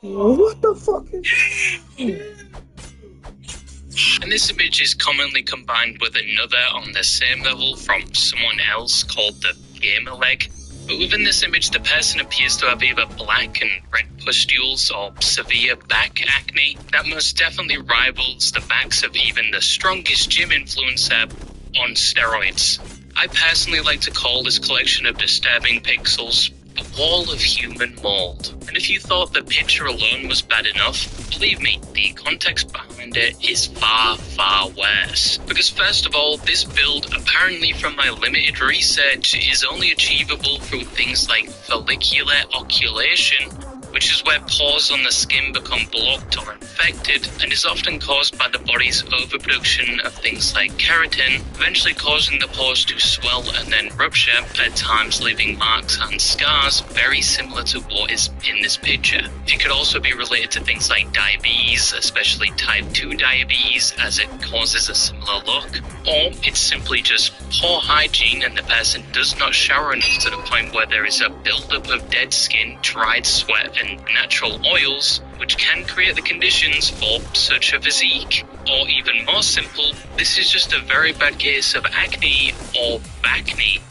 What the fuck is... And this image is commonly combined with another on the same level from someone else called the gamer leg. But within this image, the person appears to have either black and red pustules or severe back acne that most definitely rivals the backs of even the strongest gym influencer on steroids. I personally like to call this collection of disturbing pixels the wall of human mold. And if you thought the picture alone was bad enough, believe me, the context behind it is far, far worse. Because first of all, this build, apparently from my limited research, is only achievable through things like follicular oculation, which is where pores on the skin become blocked or infected, and is often caused by the body's overproduction of things like keratin, eventually causing the pores to swell and then rupture, at times leaving marks and scars very similar to what is in this picture. It could also be related to things like diabetes, especially type 2 diabetes, as it causes a similar look, or it's simply just poor hygiene and the person does not shower enough to the point where there is a buildup of dead skin, dried sweat, and natural oils, which can create the conditions for such a physique. Or even more simple, this is just a very bad case of acne or bacne.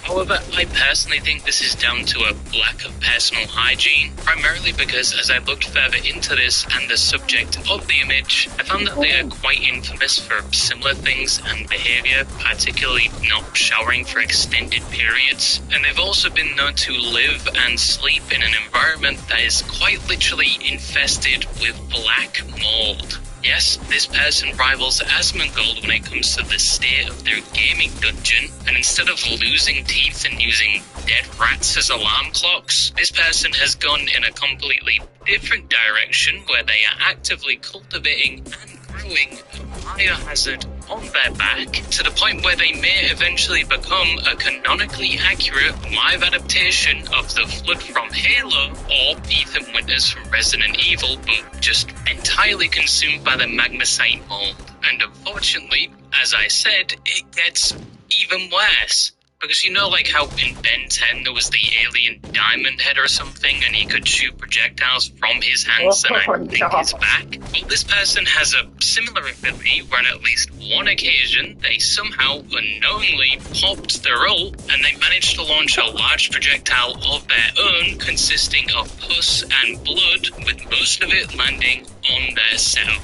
However, I personally think this is down to a lack of personal hygiene, primarily because as I looked further into this and the subject of the image, I found that they are quite infamous for similar things and behavior, particularly not showering for extended periods, and they've also been known to live and sleep in an environment that is quite literally infested with black mold. Yes, this person rivals Asmongold when it comes to the state of their gaming dungeon, and instead of losing teeth and using dead rats as alarm clocks, this person has gone in a completely different direction where they are actively cultivating and growing a biohazard on their back, to the point where they may eventually become a canonically accurate live adaptation of the Flood from Halo or Ethan Winters from Resident Evil, but just entirely consumed by the magmacite mold. And unfortunately, as I said, it gets even worse. Because you know, like how in Ben 10 there was the alien diamond head or something, and he could shoot projectiles from his hands and I think his back? Well, this person has a similar ability where on at least one occasion they somehow unknowingly popped their ult and they managed to launch a large projectile of their own consisting of pus and blood, with most of it landing on their cell.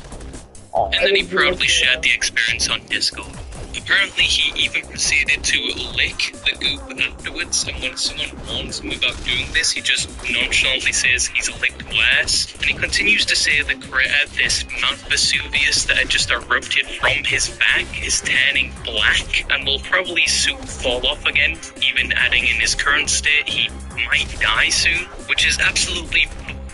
And then he proudly shared the experience on Discord. Apparently, he even proceeded to lick the goop afterwards, and when someone warns him about doing this, he just nonchalantly says he's licked worse. And he continues to say the crater, this Mount Vesuvius that had just erupted from his back, is turning black and will probably soon fall off again, even adding in his current state he might die soon, which is absolutely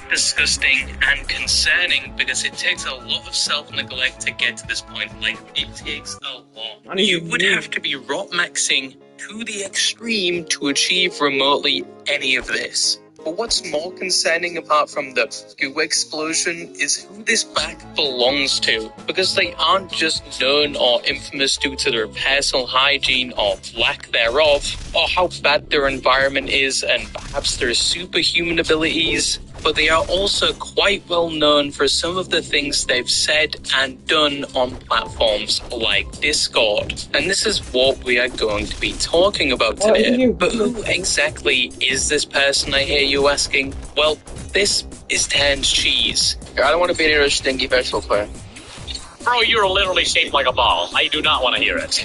disgusting and concerning, because it takes a lot of self-neglect to get to this point. Like, it takes a lot. You would have to be rot maxing to the extreme to achieve remotely any of this. But what's more concerning, apart from the goo explosion, is who this back belongs to. Because they aren't just known or infamous due to their personal hygiene or lack thereof, or how bad their environment is and perhaps their superhuman abilities, but they are also quite well known for some of the things they've said and done on platforms like Discord. And this is what we are going to be talking about today. But who exactly is this person, I hear you asking? Well, this is Tans Cheese. I don't want to be near a stinky vegetable player. Bro, you're literally shaped like a ball. I do not want to hear it.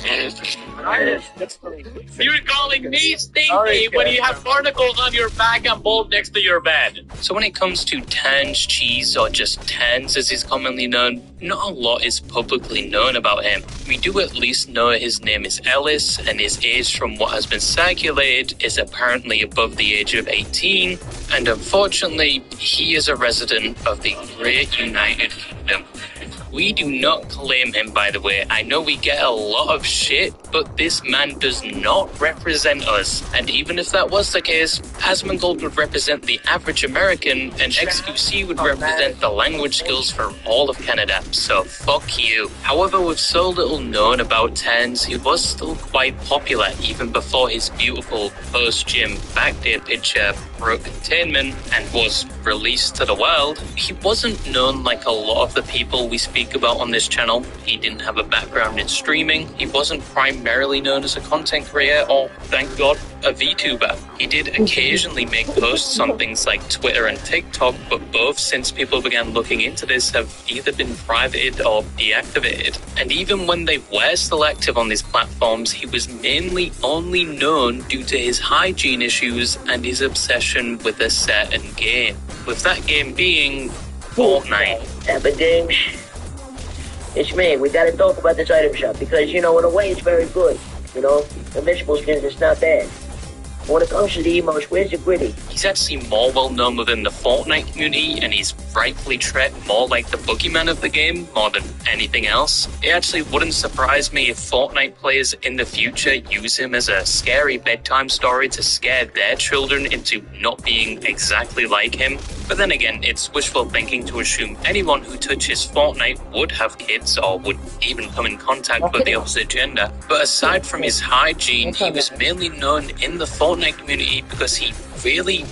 You're calling me stinky when you have barnacles on your back and bolt next to your bed. So when it comes to Tans Cheese, or just Tans as he's commonly known, not a lot is publicly known about him. We do at least know his name is Ellis, and his age from what has been circulated is apparently above the age of 18, and unfortunately, he is a resident of the Great United Kingdom. We do not claim him, by the way. I know we get a lot of shit, but this man does not represent us. And even if that was the case, Asmongold would represent the average American, and XQC would represent the language skills for all of Canada. So fuck you. However, with so little known about Tans, he was still quite popular even before his beautiful post-gym backday picture broke containment and was released to the world. He wasn't known like a lot of the people we speak speak about on this channel. He didn't have a background in streaming. He wasn't primarily known as a content creator or, thank God, a VTuber. He did occasionally make posts on things like Twitter and TikTok, but both, since people began looking into this, have either been privated or deactivated. And even when they were still active on these platforms, he was mainly only known due to his hygiene issues and his obsession with a certain game. With that game being Fortnite. Epic Games. It's me. We gotta talk about this item shop because, you know, in a way it's very good. You know, the vegetable skins, it's not bad. When it comes to the emotes, where's the gritty? He's actually more well known within the Fortnite community, and he's rightfully treated more like the boogeyman of the game more than anything else. It actually wouldn't surprise me if Fortnite players in the future use him as a scary bedtime story to scare their children into not being exactly like him. But then again, it's wishful thinking to assume anyone who touches Fortnite would have kids or would even come in contact with the opposite gender. But aside from his hygiene, he was mainly known in the Fortnite community because he really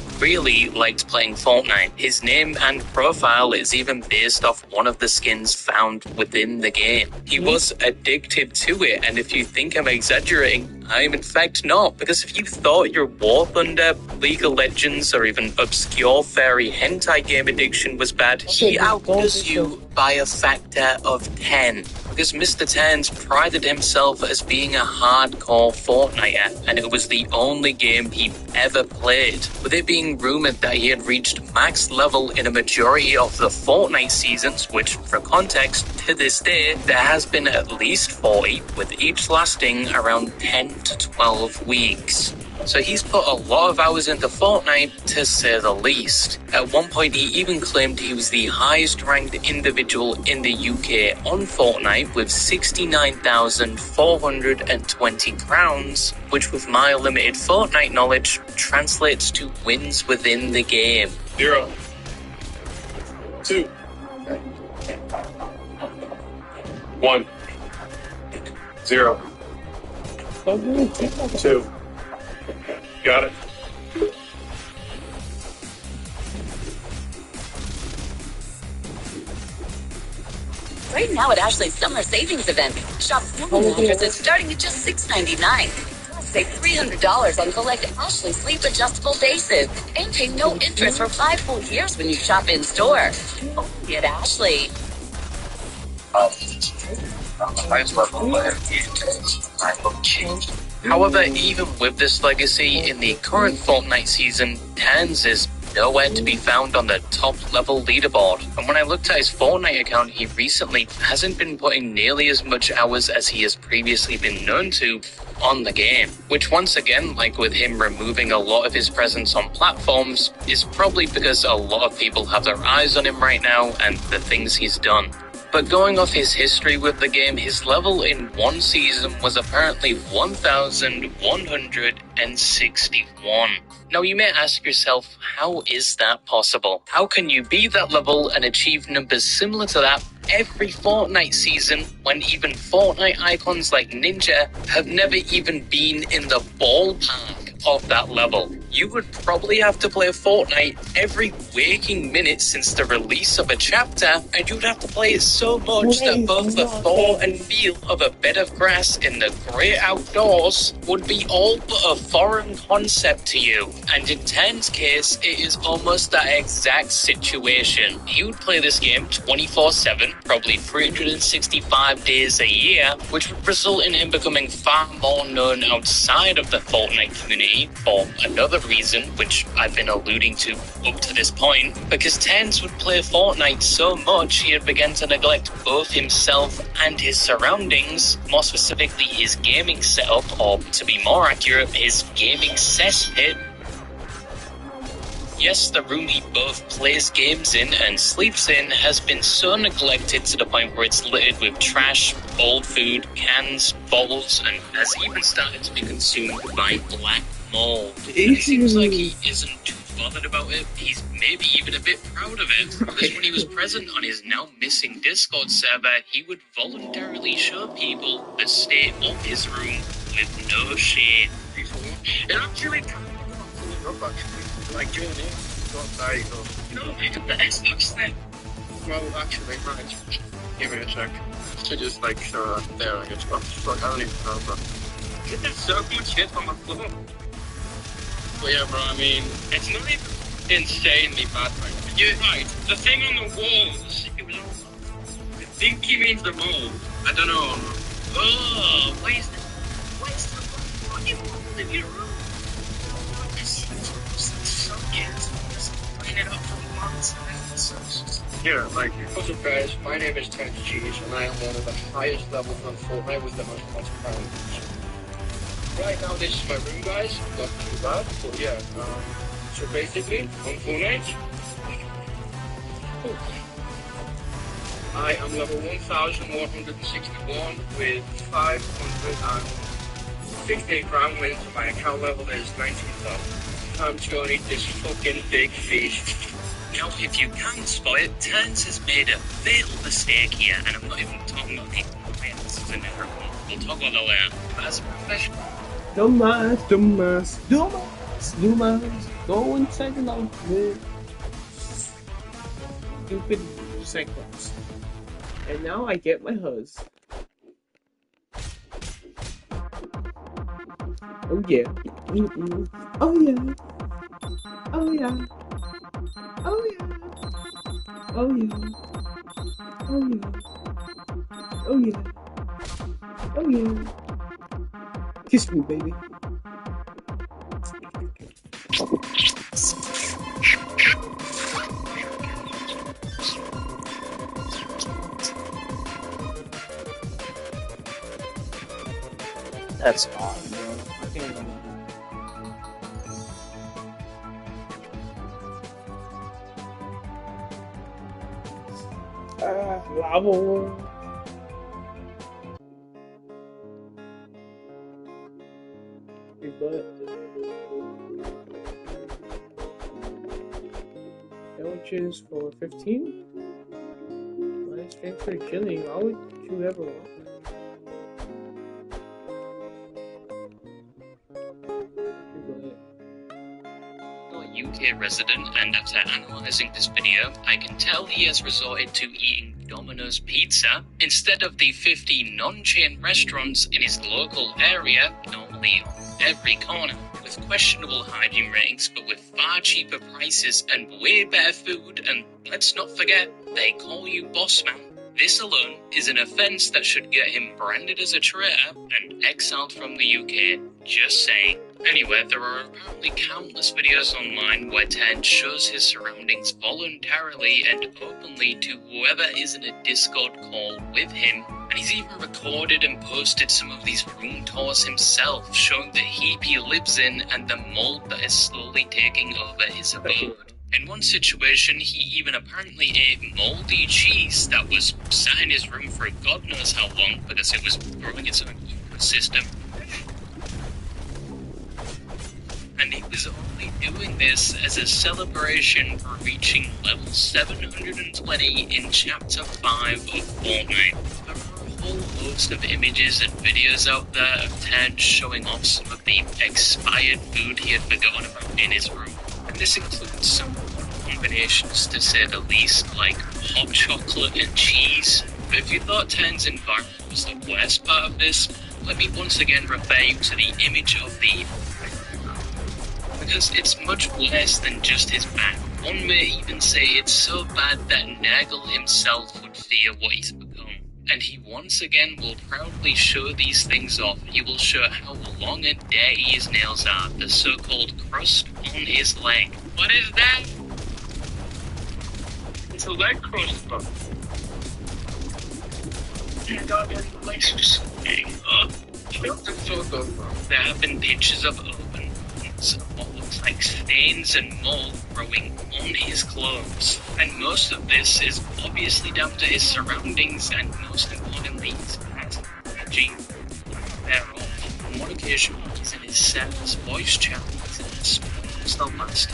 liked playing Fortnite. His name and profile is even based off one of the skins found within the game. He was addicted to it, and if you think I'm exaggerating, I'm in fact not, because if you thought your War Thunder, League of Legends, or even obscure fairy hentai game addiction was bad, he outdoes you by a factor of 10. Because Mr. Tans prided himself as being a hardcore Fortniter, and it was the only game he ever played, with it being rumored that he had reached max level in a majority of the Fortnite seasons, which, for context, to this day, there has been at least 40, with each lasting around 10 to 12 weeks. So he's put a lot of hours into Fortnite, to say the least. At one point, he even claimed he was the highest ranked individual in the UK on Fortnite with 69,420 crowns, which with my limited Fortnite knowledge translates to wins within the game. 0, 2, 1, 0, 2. Got it. Right now at Ashley's summer savings event, shop 4 mattresses starting at just $6.99. Save $300 on select Ashley sleep adjustable bases and pay no interest for 5 full years when you shop in store. Only at Ashley. However, even with this legacy, in the current Fortnite season, Tans is nowhere to be found on the top level leaderboard. And when I looked at his Fortnite account, he recently hasn't been putting nearly as much hours as he has previously been known to on the game. Which once again, like with him removing a lot of his presence on platforms, is probably because a lot of people have their eyes on him right now and the things he's done. But going off his history with the game, his level in one season was apparently 1,161. Now you may ask yourself, how is that possible? How can you be that level and achieve numbers similar to that every Fortnite season when even Fortnite icons like Ninja have never even been in the ballpark of that level? You would probably have to play Fortnite every waking minute since the release of a chapter, and you'd have to play it so much that both the thought and feel of a bed of grass in the great outdoors would be all but a foreign concept to you. And in Tan's case, it is almost that exact situation. He would play this game 24/7, probably 365 days a year, which would result in him becoming far more known outside of the Fortnite community for another reason, which I've been alluding to up to this point, because Tans would play Fortnite so much he had begun to neglect both himself and his surroundings, more specifically his gaming setup, or to be more accurate, his gaming cesspit. Yes, the room he both plays games in and sleeps in has been so neglected to the point where it's littered with trash, old food, cans, bottles, and has even started to be consumed by black mold. It seems like he isn't too bothered about it. He's maybe even a bit proud of it, because when he was present on his now missing Discord server, he would voluntarily show people the state of his room with no shade. And I'm feeling like doing it. No, the Xbox thing. Well, actually, right. Give me a sec. To just like show that there, I guess. What the fuck? I don't even know, bro. There's so much shit on the floor. But yeah, bro, I mean, It's not even insanely bad, right? Right, the thing on the walls, it was, I think he means the mold. I don't know. Oh, why is the fucking mold in your room? It's so gas. Clean it up for months. Here, like, what's up, guys? My name is Tennis Cheese, and I am one of the highest levels on Fortnite with the most multi-crown. Right now, this is my room, guys. Not too bad, but yeah. So basically, on Fortnite, I am level 1,161 with 568 crown wins. My account level is 19,000. Time to go and eat this fucking big feast. Now, if you can spot it, Terns has made a fatal mistake here, and I'm not even talking about the audience in there. We'll talk about that later. But as a professional, Dumbass. Go inside the lounge. Stupid Cyclops. And now I get my huzz. Oh yeah. Oh yeah. Oh yeah. Oh yeah. Oh yeah. Oh yeah. Oh yeah. Oh yeah. Kiss me, baby. That's odd. Lava. Your butt. Sandwiches for 15? Nice strength for chili. Why would you ever want that? UK resident, and after analysing this video, I can tell he has resorted to eating Domino's pizza instead of the 50 non-chain restaurants in his local area, normally on every corner, with questionable hygiene ratings but with far cheaper prices and way better food, and let's not forget, they call you boss man. This alone is an offence that should get him branded as a traitor and exiled from the UK, just saying. Anyway, there are apparently countless videos online where Ted shows his surroundings voluntarily and openly to whoever is in a Discord call with him, and he's even recorded and posted some of these room tours himself, showing the heap he lives in and the mold that is slowly taking over his abode. In one situation, he even apparently ate mouldy cheese that was sat in his room for God knows how long because it was growing its own ecosystem. And he was only doing this as a celebration for reaching level 720 in Chapter 5 of Fortnite. There are a whole host of images and videos out there of Ted showing off some of the expired food he had forgotten about in his room. And this includes some combinations, to say the least, like hot chocolate and cheese. But if you thought Ted's environment was the worst part of this, let me once again refer you to the image of the... because it's much worse than just his back. One may even say it's so bad that Nagel himself would fear what he's become. And he once again will proudly show these things off. He will show how long and dirty his nails are, the so-called crust on his leg. What is that? It's a leg crust, bro. There have been pictures of open wounds, what looks like stains and mold growing on his clothes. And most of this is obviously down to his surroundings and most importantly his energy. Thereof, on one occasion he's in his set's voice chat, he's in his the last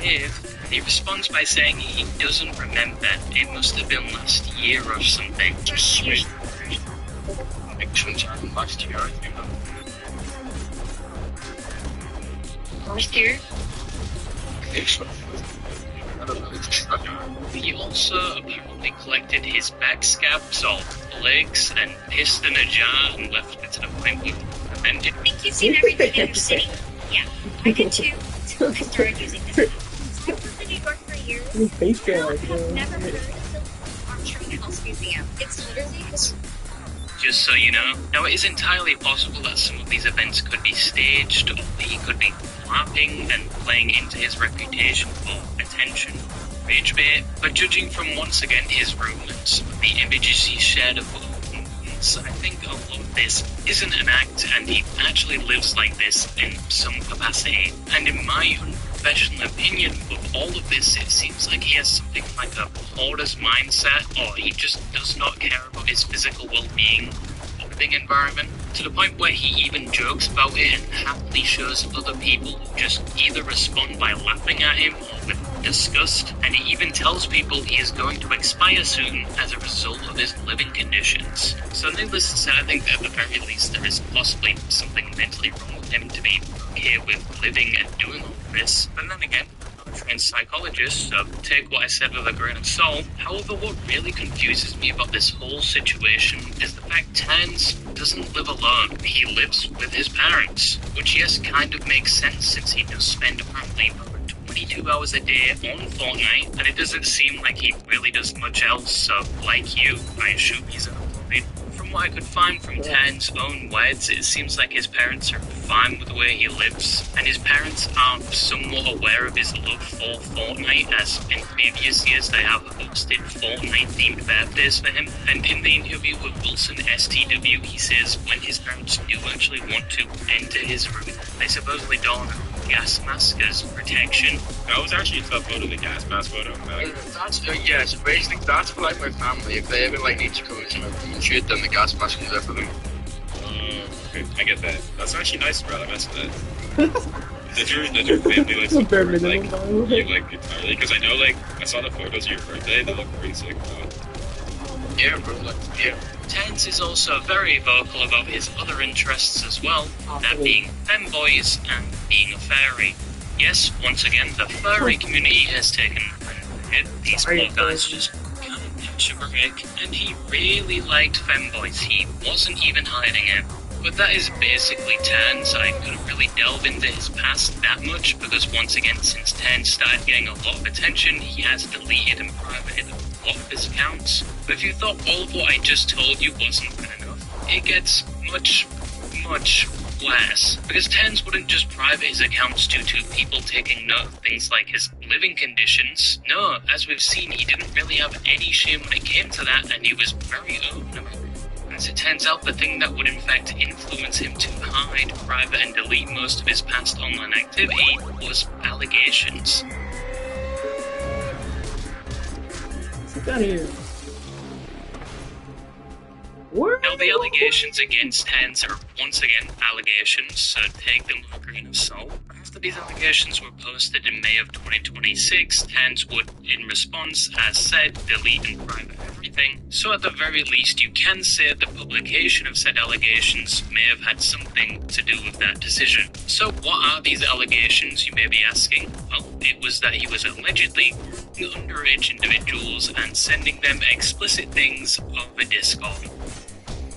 Dave, he responds by saying he doesn't remember. It must have been last year or something. Sweet. I think sometime last year, I think. Last year? I don't know, it's just like, He also apparently collected his back scabs or legs and pissed in a jar and left it to the point where I think you've seen everything in your city. Yeah, I did too, until I started using this app. So I've lived in New York for years. I've never heard of the Armstrong House Museum. It's literally this. Just so you know, now it is entirely possible that some of these events could be staged, or he could be flapping and playing into his reputation for attention, rage bait, but judging from once again his room and some of the images he shared of movements, I think a lot of this isn't an act and he actually lives like this in some capacity. And in my unprofessional opinion, with all of this, it seems like he has something like a hoarder's mindset, or he just does not care about his physical well-being living environment, to the point where he even jokes about it and happily shows other people who just either respond by laughing at him or with disgust, and he even tells people he is going to expire soon as a result of his living conditions. So needless to say, I think that at the very least there is possibly something mentally wrong with him to be okay with living and doing all of this. But then again, I'm a trained psychologist, so take what I said with a grain of salt. However, what really confuses me about this whole situation is the fact Tans doesn't live alone. He lives with his parents, which yes, kind of makes sense since he does spend apparently over 22 hours a day on Fortnite, and it doesn't seem like he really does much else, so like you, I assume he's unemployed. From what I could find from Tan's own words, it seems like his parents are fine with the way he lives, and his parents are somewhat aware of his love for Fortnite, as in previous years they have hosted Fortnite-themed birthdays for him. And in the interview with Wilson STW, he says when his parents do actually want to enter his room, they supposedly don a gas mask as protection. That was actually a tough photo, the gas mask photo. That's, yeah, so basically that's for like my family. If they ever like need to come into my room and shoot, then the gas mask is there for them. Okay, I get that. That's actually nice, bro. I messed with that. Did your family like support like you like entirely? Because I know like I saw the photos of your birthday. They look pretty sick. Yeah, bro. Like, yeah. Tans is also very vocal about his other interests as well, that being femboys and being a furry. Yes, once again, the furry community has taken a hit. These poor guys just can't catch a break, and he really liked femboys. He wasn't even hiding it. But that is basically Tans. I couldn't really delve into his past that much, because once again, since Tans started getting a lot of attention, he has deleted and privated a lot of his accounts. But if you thought all of what I just told you wasn't good enough, it gets much, much worse. Because Tans wouldn't just private his accounts due to people taking note of things like his living conditions. No, as we've seen, he didn't really have any shame when it came to that, and he was very open about it. As it turns out, the thing that would in fact influence him to hide, private, and delete most of his past online activity was allegations. Sit down here. Now, the allegations against Tans are once again allegations, so take them with a grain of salt. After these allegations were posted in May of 2026, Tans would, in response, as said, delete and private everything. So at the very least, you can say the publication of said allegations may have had something to do with that decision. So what are these allegations, you may be asking? Well, it was that he was allegedly grooming underage individuals and sending them explicit things over Discord.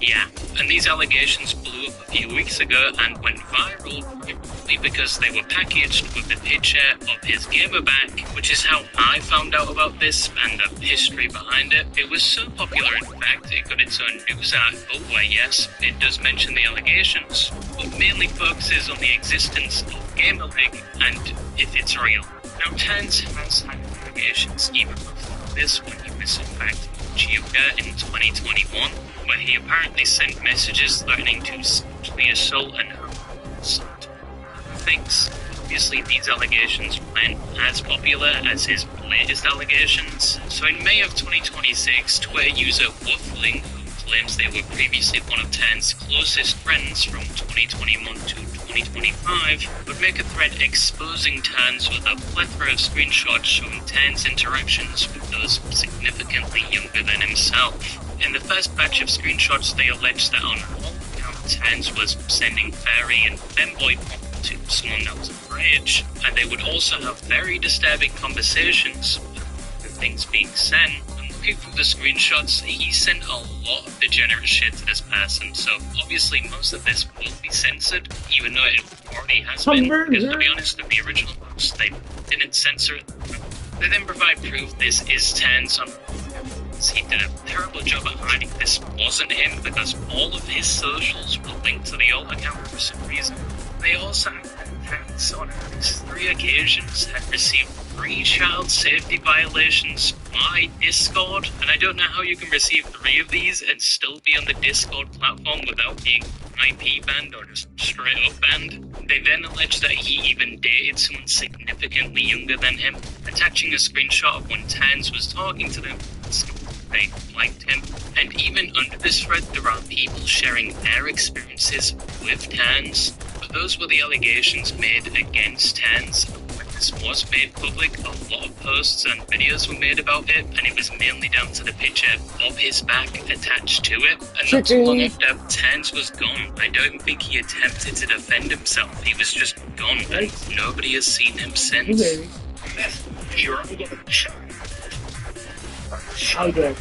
Yeah, and these allegations blew up a few weeks ago and went viral probably because they were packaged with the picture of his gamer back, which is how I found out about this and the history behind it. It was so popular, in fact, it got its own news article where, yes, it does mention the allegations, but mainly focuses on the existence of GamerLink and if it's real. Now, Tans has had allegations even before this when he was, in fact, Chiyoka in 2021, where he apparently sent messages threatening to sexually assault and assault things. Obviously, these allegations weren't as popular as his latest allegations. So in May of 2026, Twitter user Waffling, who claims they were previously one of Tan's closest friends from 2021 to 2025, would make a thread exposing Tans with a plethora of screenshots showing Tan's interactions with those significantly younger than himself. In the first batch of screenshots, they alleged that on all accounts, Tans was sending fairy and femboy to someone that was of age, and they would also have very disturbing conversations with things being sent. And looking through the screenshots, he sent a lot of degenerate shit to this person, so obviously most of this will be censored, even though it already has been, because to be honest, with the original post, they didn't censor it. They then provide proof this is Tans on. He did a terrible job at hiding this wasn't him, because all of his socials were linked to the alt account for some reason. They also had Tans on at least 3 occasions had received 3 child safety violations by Discord, and I don't know how you can receive 3 of these and still be on the Discord platform without being IP banned or just straight up banned. They then alleged that he even dated someone significantly younger than him, attaching a screenshot of when Tans was talking to them. They liked him, and even under this thread there are people sharing their experiences with Tans. But those were the allegations made against Tans. When this was made public, a lot of posts and videos were made about it, and it was mainly down to the picture of his back attached to it. And not too long after Tans was gone, I don't think he attempted to defend himself. He was just gone, and nobody has seen him since. I'll do it.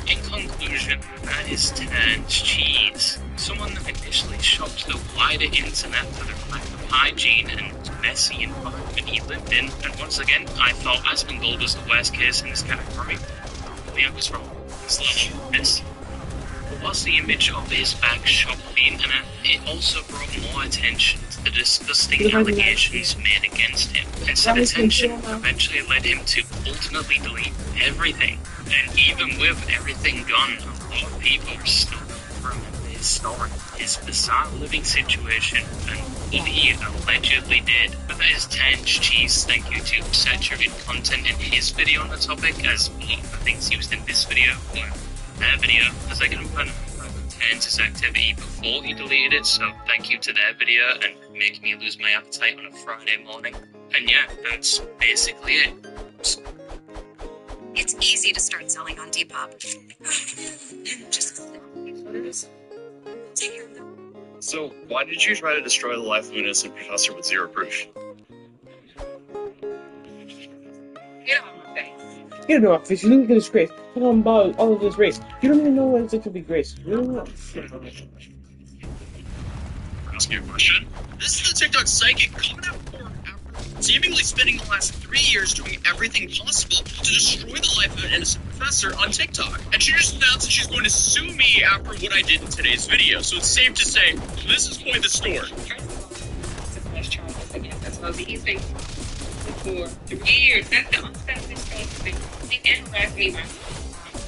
In conclusion, that is Tans Cheese. Someone that initially shocked the wider internet for the lack of hygiene and messy environment he lived in, and once again, I thought Asmongold was the worst case in this category. I was wrong. It's level this. Whilst the image of his back shocked the internet, it also brought more attention to the disgusting allegations made against him, and said attention eventually led him to ultimately delete everything. And even with everything gone, a lot of people are still remember his story, his bizarre living situation, and what he allegedly did. But that is Tans Cheese. Thank you to saturated content in his video on the topic, as a lot of the things used in this video were their video, as I can find Tans' activity before he deleted it, so thank you to their video and making me lose my appetite on a Friday morning. And yeah, that's basically it. It's easy to start selling on Depop. Just take care of them. So, why did you try to destroy the life of an innocent professor with 0 proof? Get him off, because you didn't get his grace. Talk about all of his race. You don't even know what it's like to be graced. You don't know. Ask you a question. This is the TikTok psychic coming out for after seemingly spending the last 3 years doing everything possible to destroy the life of an innocent professor on TikTok. And she just announced that she's going to sue me after what I did in today's video. So it's safe to say, this is quite the story. He's been for 3 years. That's the onset of this case. And harassing me.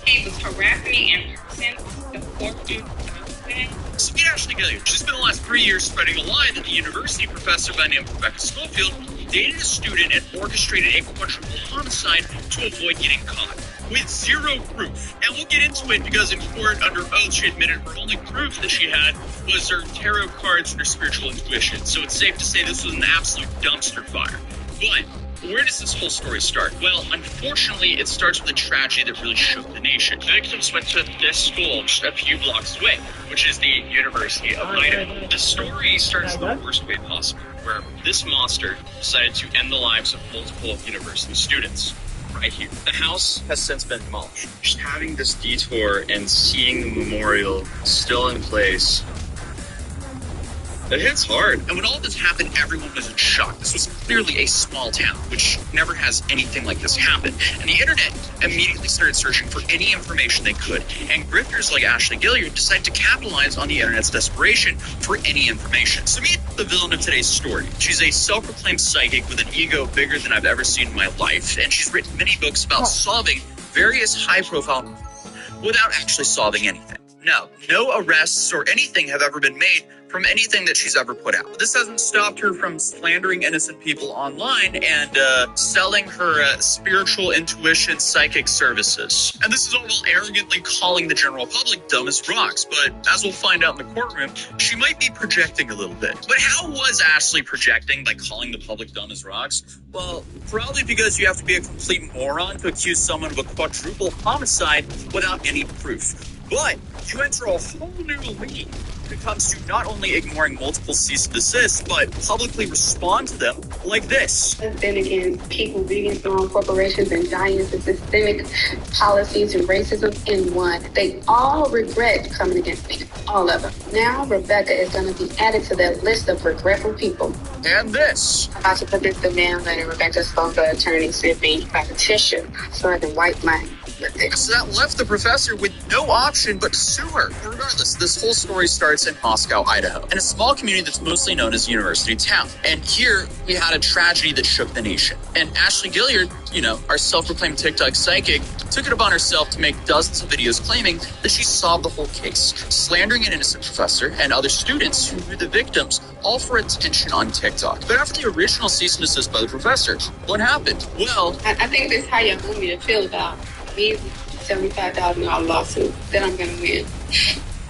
He was harassing me in person. The 4th. So meet Ashley Gilliard. She's spent the last 3 years spreading a lie that the university professor by the name of Rebecca Schofield dated a student and orchestrated a quadruple homicide to avoid getting caught, with 0 proof. And we'll get into it because in court, under oath, she admitted her only proof that she had was her tarot cards and her spiritual intuition. So it's safe to say this was an absolute dumpster fire. But where does this whole story start? Well, unfortunately, it starts with a tragedy that really shook the nation. The victims went to this school just a few blocks away, which is the University of Idaho. The story starts the worst way possible, where this monster decided to end the lives of multiple university students. Right here. The house has since been demolished. Just having this detour and seeing the memorial still in place, it hits hard. And when all this happened, everyone was in shock. This was clearly a small town, which never has anything like this happen. And the internet immediately started searching for any information they could. And grifters like Ashley Gilliard decided to capitalize on the internet's desperation for any information. So meet the villain of today's story. She's a self-proclaimed psychic with an ego bigger than I've ever seen in my life. And she's written many books about solving various high-profile without actually solving anything. No arrests or anything have ever been made from anything that she's ever put out. But this hasn't stopped her from slandering innocent people online and selling her spiritual intuition psychic services. And this is all while arrogantly calling the general public dumb as rocks. But as we'll find out in the courtroom, she might be projecting a little bit. But how was Ashley projecting by calling the public dumb as rocks? Well, probably because you have to be a complete moron to accuse someone of a quadruple homicide without any proof. But you enter a whole new league when it comes to not only ignoring multiple cease and desist, but publicly respond to them like this. Then again, people, big strong corporations and giants and systemic policies and racism in one. They all regret coming against me. All of them. Now Rebecca is going to be added to that list of regretful people. And this. I'm about to put this demand letter Rebecca's phone attorney sent me by petition so I can wipe my. So that left the professor with no option but to sue her. Regardless, this whole story starts in Moscow, Idaho, in a small community that's mostly known as University Town. And here we had a tragedy that shook the nation. And Ashley Gilliard, our self-proclaimed TikTok psychic, took it upon herself to make dozens of videos claiming that she solved the whole case, slandering an innocent professor and other students who were the victims, all for attention on TikTok. But after the original cease and desist by the professor, what happened? Well, I think that's how y'all want me to feel about me, $75,000 lawsuit that I'm going to win.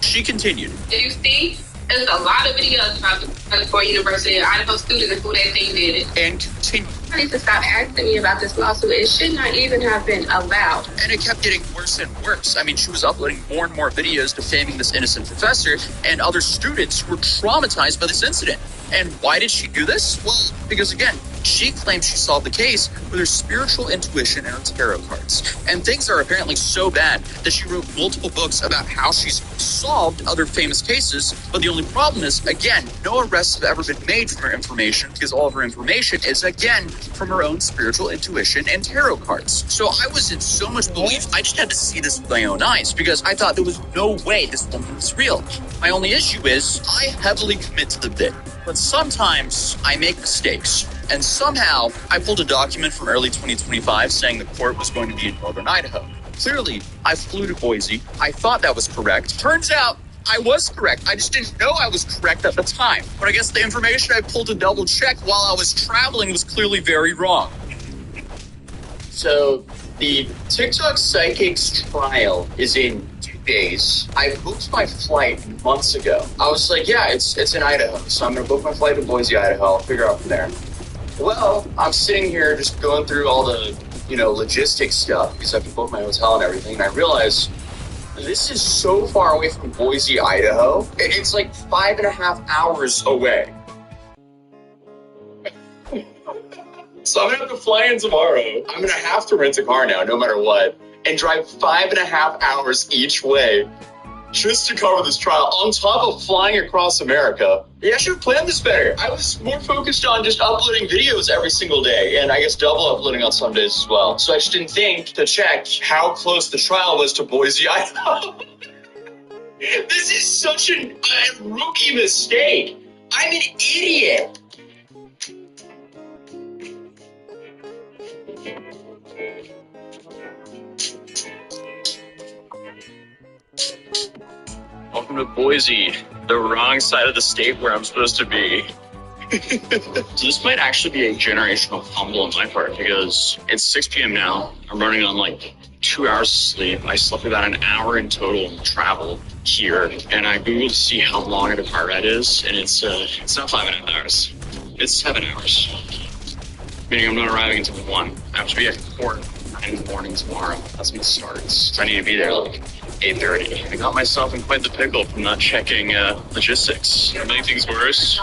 She continued. Do you see? There's a lot of videos about the University of Idaho students and who they think did it. And continued. You need to stop asking me about this lawsuit. It should not even have been allowed. And it kept getting worse and worse. I mean, she was uploading more and more videos defaming this innocent professor and other students who were traumatized by this incident. And why did she do this? Well, because again, she claims she solved the case with her spiritual intuition and her tarot cards. And things are apparently so bad that she wrote multiple books about how she's solved other famous cases. But the only problem is, again, no arrests have ever been made from her information because all of her information is, again, from her own spiritual intuition and tarot cards. So I was in so much belief, I just had to see this with my own eyes because I thought there was no way this woman was real. My only issue is I heavily commit to the bit. But sometimes I make mistakes. And somehow I pulled a document from early 2025 saying the court was going to be in northern Idaho. Clearly, I flew to Boise. I thought that was correct. Turns out I was correct. I just didn't know I was correct at the time. But I guess the information I pulled to double check while I was traveling was clearly very wrong. So the TikTok Psychic's trial is in 2 days. I booked my flight months ago. I was like, yeah, it's in Idaho. So I'm going to book my flight to Boise, Idaho. I'll figure out from there. Well, I'm sitting here just going through all the, logistics stuff because I have to book my hotel and everything. And I realize this is so far away from Boise, Idaho. It's like 5.5 hours away. So I'm going to have to fly in tomorrow. I'm going to have to rent a car now, no matter what, and drive 5.5 hours each way just to cover this trial on top of flying across America. Yeah, I should have planned this better. I was more focused on just uploading videos every single day, and I guess double uploading on some days as well. So I just didn't think to check how close the trial was to Boise, Idaho. This is such a rookie mistake. I'm an idiot. Welcome to Boise, the wrong side of the state where I'm supposed to be. So this might actually be a generational fumble on my part because it's 6 p.m. now. I'm running on like 2 hours of sleep. I slept about an hour in total in travel here, and I googled to see how long the car ride is, and it's not 5.5 hours. It's 7 hours. Meaning I'm not arriving until 1. I have to be at court in the morning tomorrow. That's when it starts. I need to be there like 8:30. I got myself in quite the pickle from not checking logistics. To make things worse,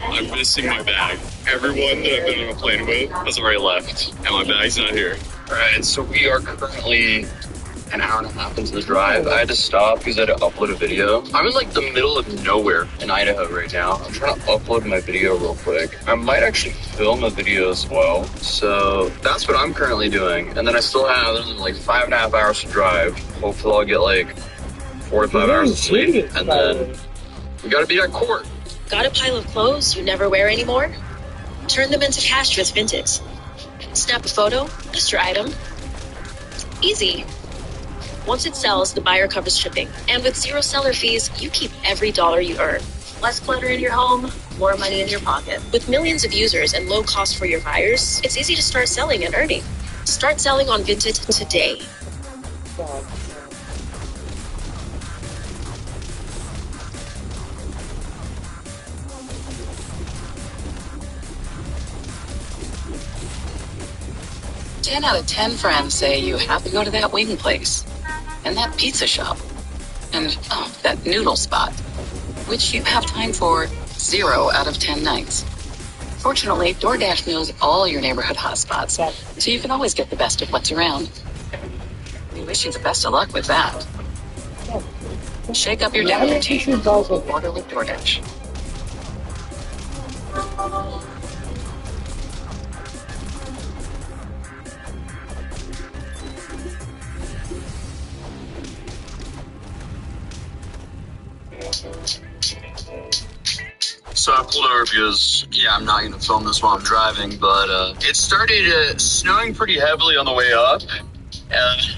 I'm missing my bag. Everyone that I've been on a plane with has already left, and my bag's not here. Alright, so we are currently an hour and a half into the drive. I had to stop because I had to upload a video. I'm in like the middle of nowhere in Idaho right now. I'm trying to upload my video real quick. I might actually film a video as well. So that's what I'm currently doing. And then I still have like 5.5 hours to drive. Hopefully I'll get like 4 to 5 hours of sleep. And then we gotta be at court. Got a pile of clothes you never wear anymore? Turn them into cash with Vinted. Snap a photo, list your item. Easy. Once it sells, the buyer covers shipping. And with zero seller fees, you keep every dollar you earn. Less clutter in your home, more money in your pocket. With millions of users and low cost for your buyers, it's easy to start selling and earning. Start selling on Vinted today. Ten out of 10 friends say you have to go to that wing place. and that pizza shop, and that noodle spot, which you have time for 0 out of 10 nights. Fortunately, DoorDash knows all your neighborhood hotspots, so you can always get the best of what's around. We wish you the best of luck with that. Shake up your dinner routine. Order with DoorDash. So I pulled over because, I'm not going to film this while I'm driving, but it started snowing pretty heavily on the way up, and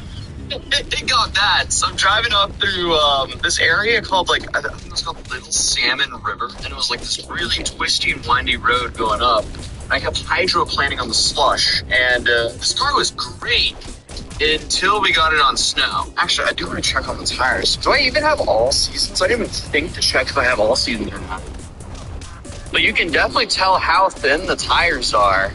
it got bad. So I'm driving up through this area called, I think it was called Little Salmon River, and it was like this really twisty and windy road going up. And I kept hydroplaning on the slush, and this car was great until we got it on snow. Actually, I do want to check on the tires. Do I even have all seasons? I didn't even think to check if I have all seasons or not. But you can definitely tell how thin the tires are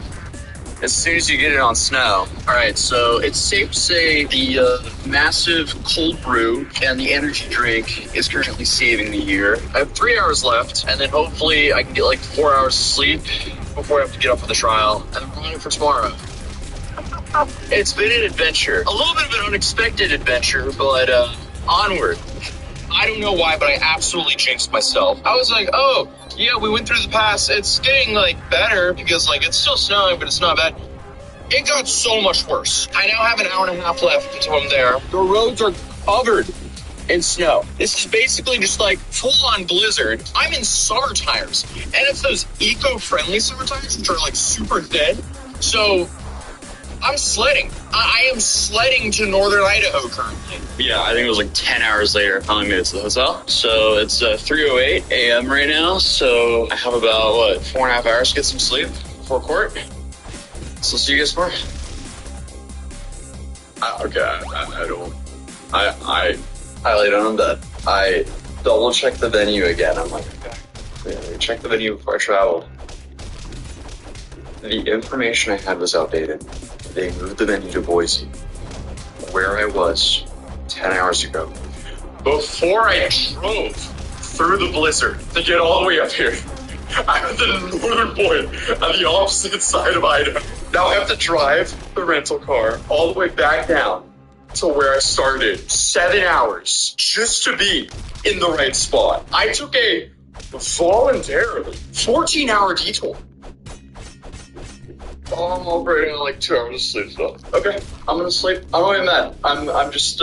as soon as you get it on snow. All right, so it's safe to say the massive cold brew and the energy drink is currently saving the year. I have 3 hours left, and then hopefully I can get 4 hours of sleep before I have to get up for the trial, and I'm running for tomorrow. It's been an adventure. A little bit of an unexpected adventure, but onward. I don't know why, but I absolutely jinxed myself. I was like, oh, yeah, we went through the pass. It's getting, better because, it's still snowing, but it's not bad. It got so much worse. I now have an hour and a half left until I'm there. The roads are covered in snow. This is basically just, full-on blizzard. I'm in summer tires, and it's those eco-friendly summer tires, which are, super thin. So I'm sledding. I am sledding to northern Idaho currently. Yeah, I think it was 10 hours later finally made it to the hotel. So it's 3:08 a.m. right now. So I have about, 4.5 hours to get some sleep before court. So see you guys tomorrow. I lay down in bed. I double checked the venue again. I'm like, okay, check the venue before I traveled. The information I had was outdated. They moved the venue to Boise, where I was 10 hours ago, before I drove through the blizzard to get all the way up here. I'm at the northern point on the opposite side of Idaho. Now I have to drive the rental car all the way back down to where I started. 7 hours just to be in the right spot. I took a voluntarily 14-hour detour. Oh, I'm operating on 2 hours of sleep, so okay, I'm gonna sleep. I'm not even mad. I'm just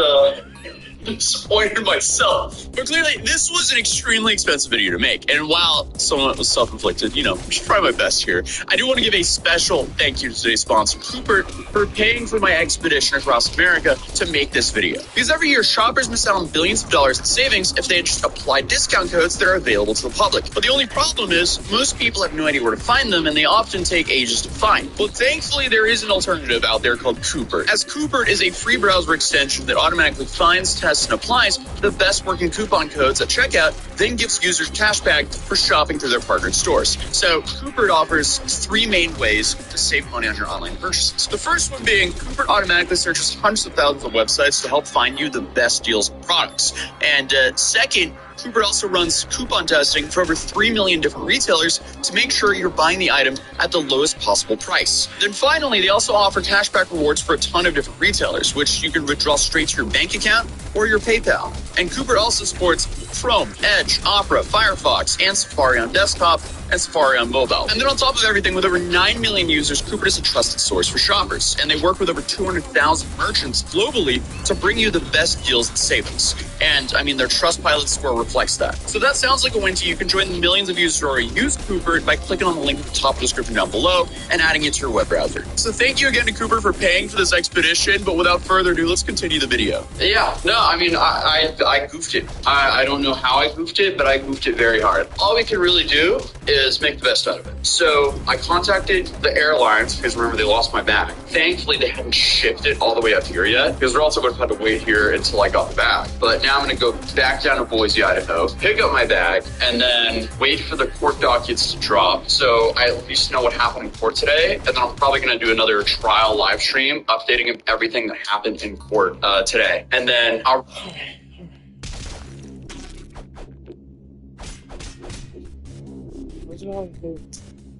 disappointed in myself. But clearly, this was an extremely expensive video to make, and while some of it was self-inflicted, I should try my best here. I do want to give a special thank you to today's sponsor, Cooper, for paying for my expedition across America to make this video. Because every year, shoppers miss out on billions of dollars in savings if they had just applied discount codes that are available to the public. But the only problem is, most people have no idea where to find them, and they often take ages to find. But thankfully, there is an alternative out there called Cooper. As Cooper is a free browser extension that automatically finds, tests, and applies the best working coupon codes at checkout, then gives users cash back for shopping through their partnered stores. So Cooper offers 3 main ways to save money on your online purchases. The first one being Cooper automatically searches hundreds of thousands of websites to help find you the best deals and products. And second, Cooper also runs coupon testing for over 3 million different retailers to make sure you're buying the item at the lowest possible price. Then finally, they also offer cashback rewards for a ton of different retailers, which you can withdraw straight to your bank account or your PayPal. And Cooper also supports Chrome, Edge, Opera, Firefox, and Safari on desktop, and Safari on mobile. And then on top of everything, with over 9 million users, Cooper is a trusted source for shoppers. And they work with over 200,000 merchants globally to bring you the best deals and savings. And their Trustpilot score reflects that. So that sounds like a win to you. You can join the millions of users who already use Cooper by clicking on the link at the top of the description down below and adding it to your web browser. So thank you again to Cooper for paying for this expedition. But without further ado, let's continue the video. Yeah, no, I goofed it. I don't know how I goofed it, but I goofed it very hard. All we can really do is make the best out of it. So I contacted the airlines because remember they lost my bag. Thankfully they hadn't shipped it all the way up here yet because or else I would have had to wait here until I got the bag. But now I'm going to go back down to Boise, Idaho, pick up my bag, and then wait for the court documents to drop. So I at least know what happened in court today. And then I'm probably going to do another trial live stream updating everything that happened in court today. And then I'll...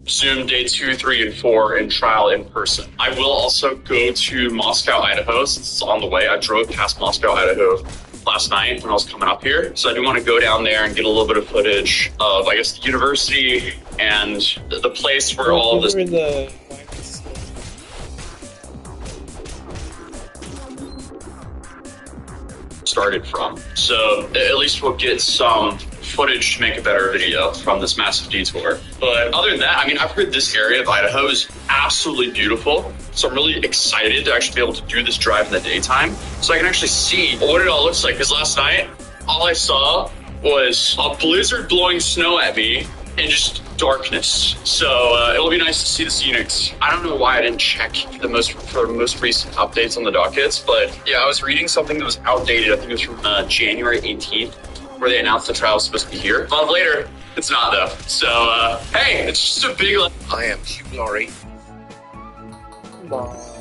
Zoom day 2, 3, and 4 in trial in person. I will also go to Moscow, Idaho, since it's on the way. I drove past Moscow, Idaho last night when I was coming up here. So I do want to go down there and get a little bit of footage of, I guess, the university and the place where all of this... started from. So at least we'll get some footage to make a better video from this massive detour. But other than that, I mean, I've heard this area of Idaho is absolutely beautiful. So I'm really excited to actually be able to do this drive in the daytime so I can actually see what it all looks like. Because last night, all I saw was a blizzard blowing snow at me and just darkness. So it'll be nice to see the scenics. I don't know why I didn't check for the most recent updates on the dockets, but yeah, I was reading something that was outdated. I think it was from January 18th, where they announced the trial was supposed to be here. A month later, it's not though. So hey, it's just a big. I am Hugh Laurie. Come on.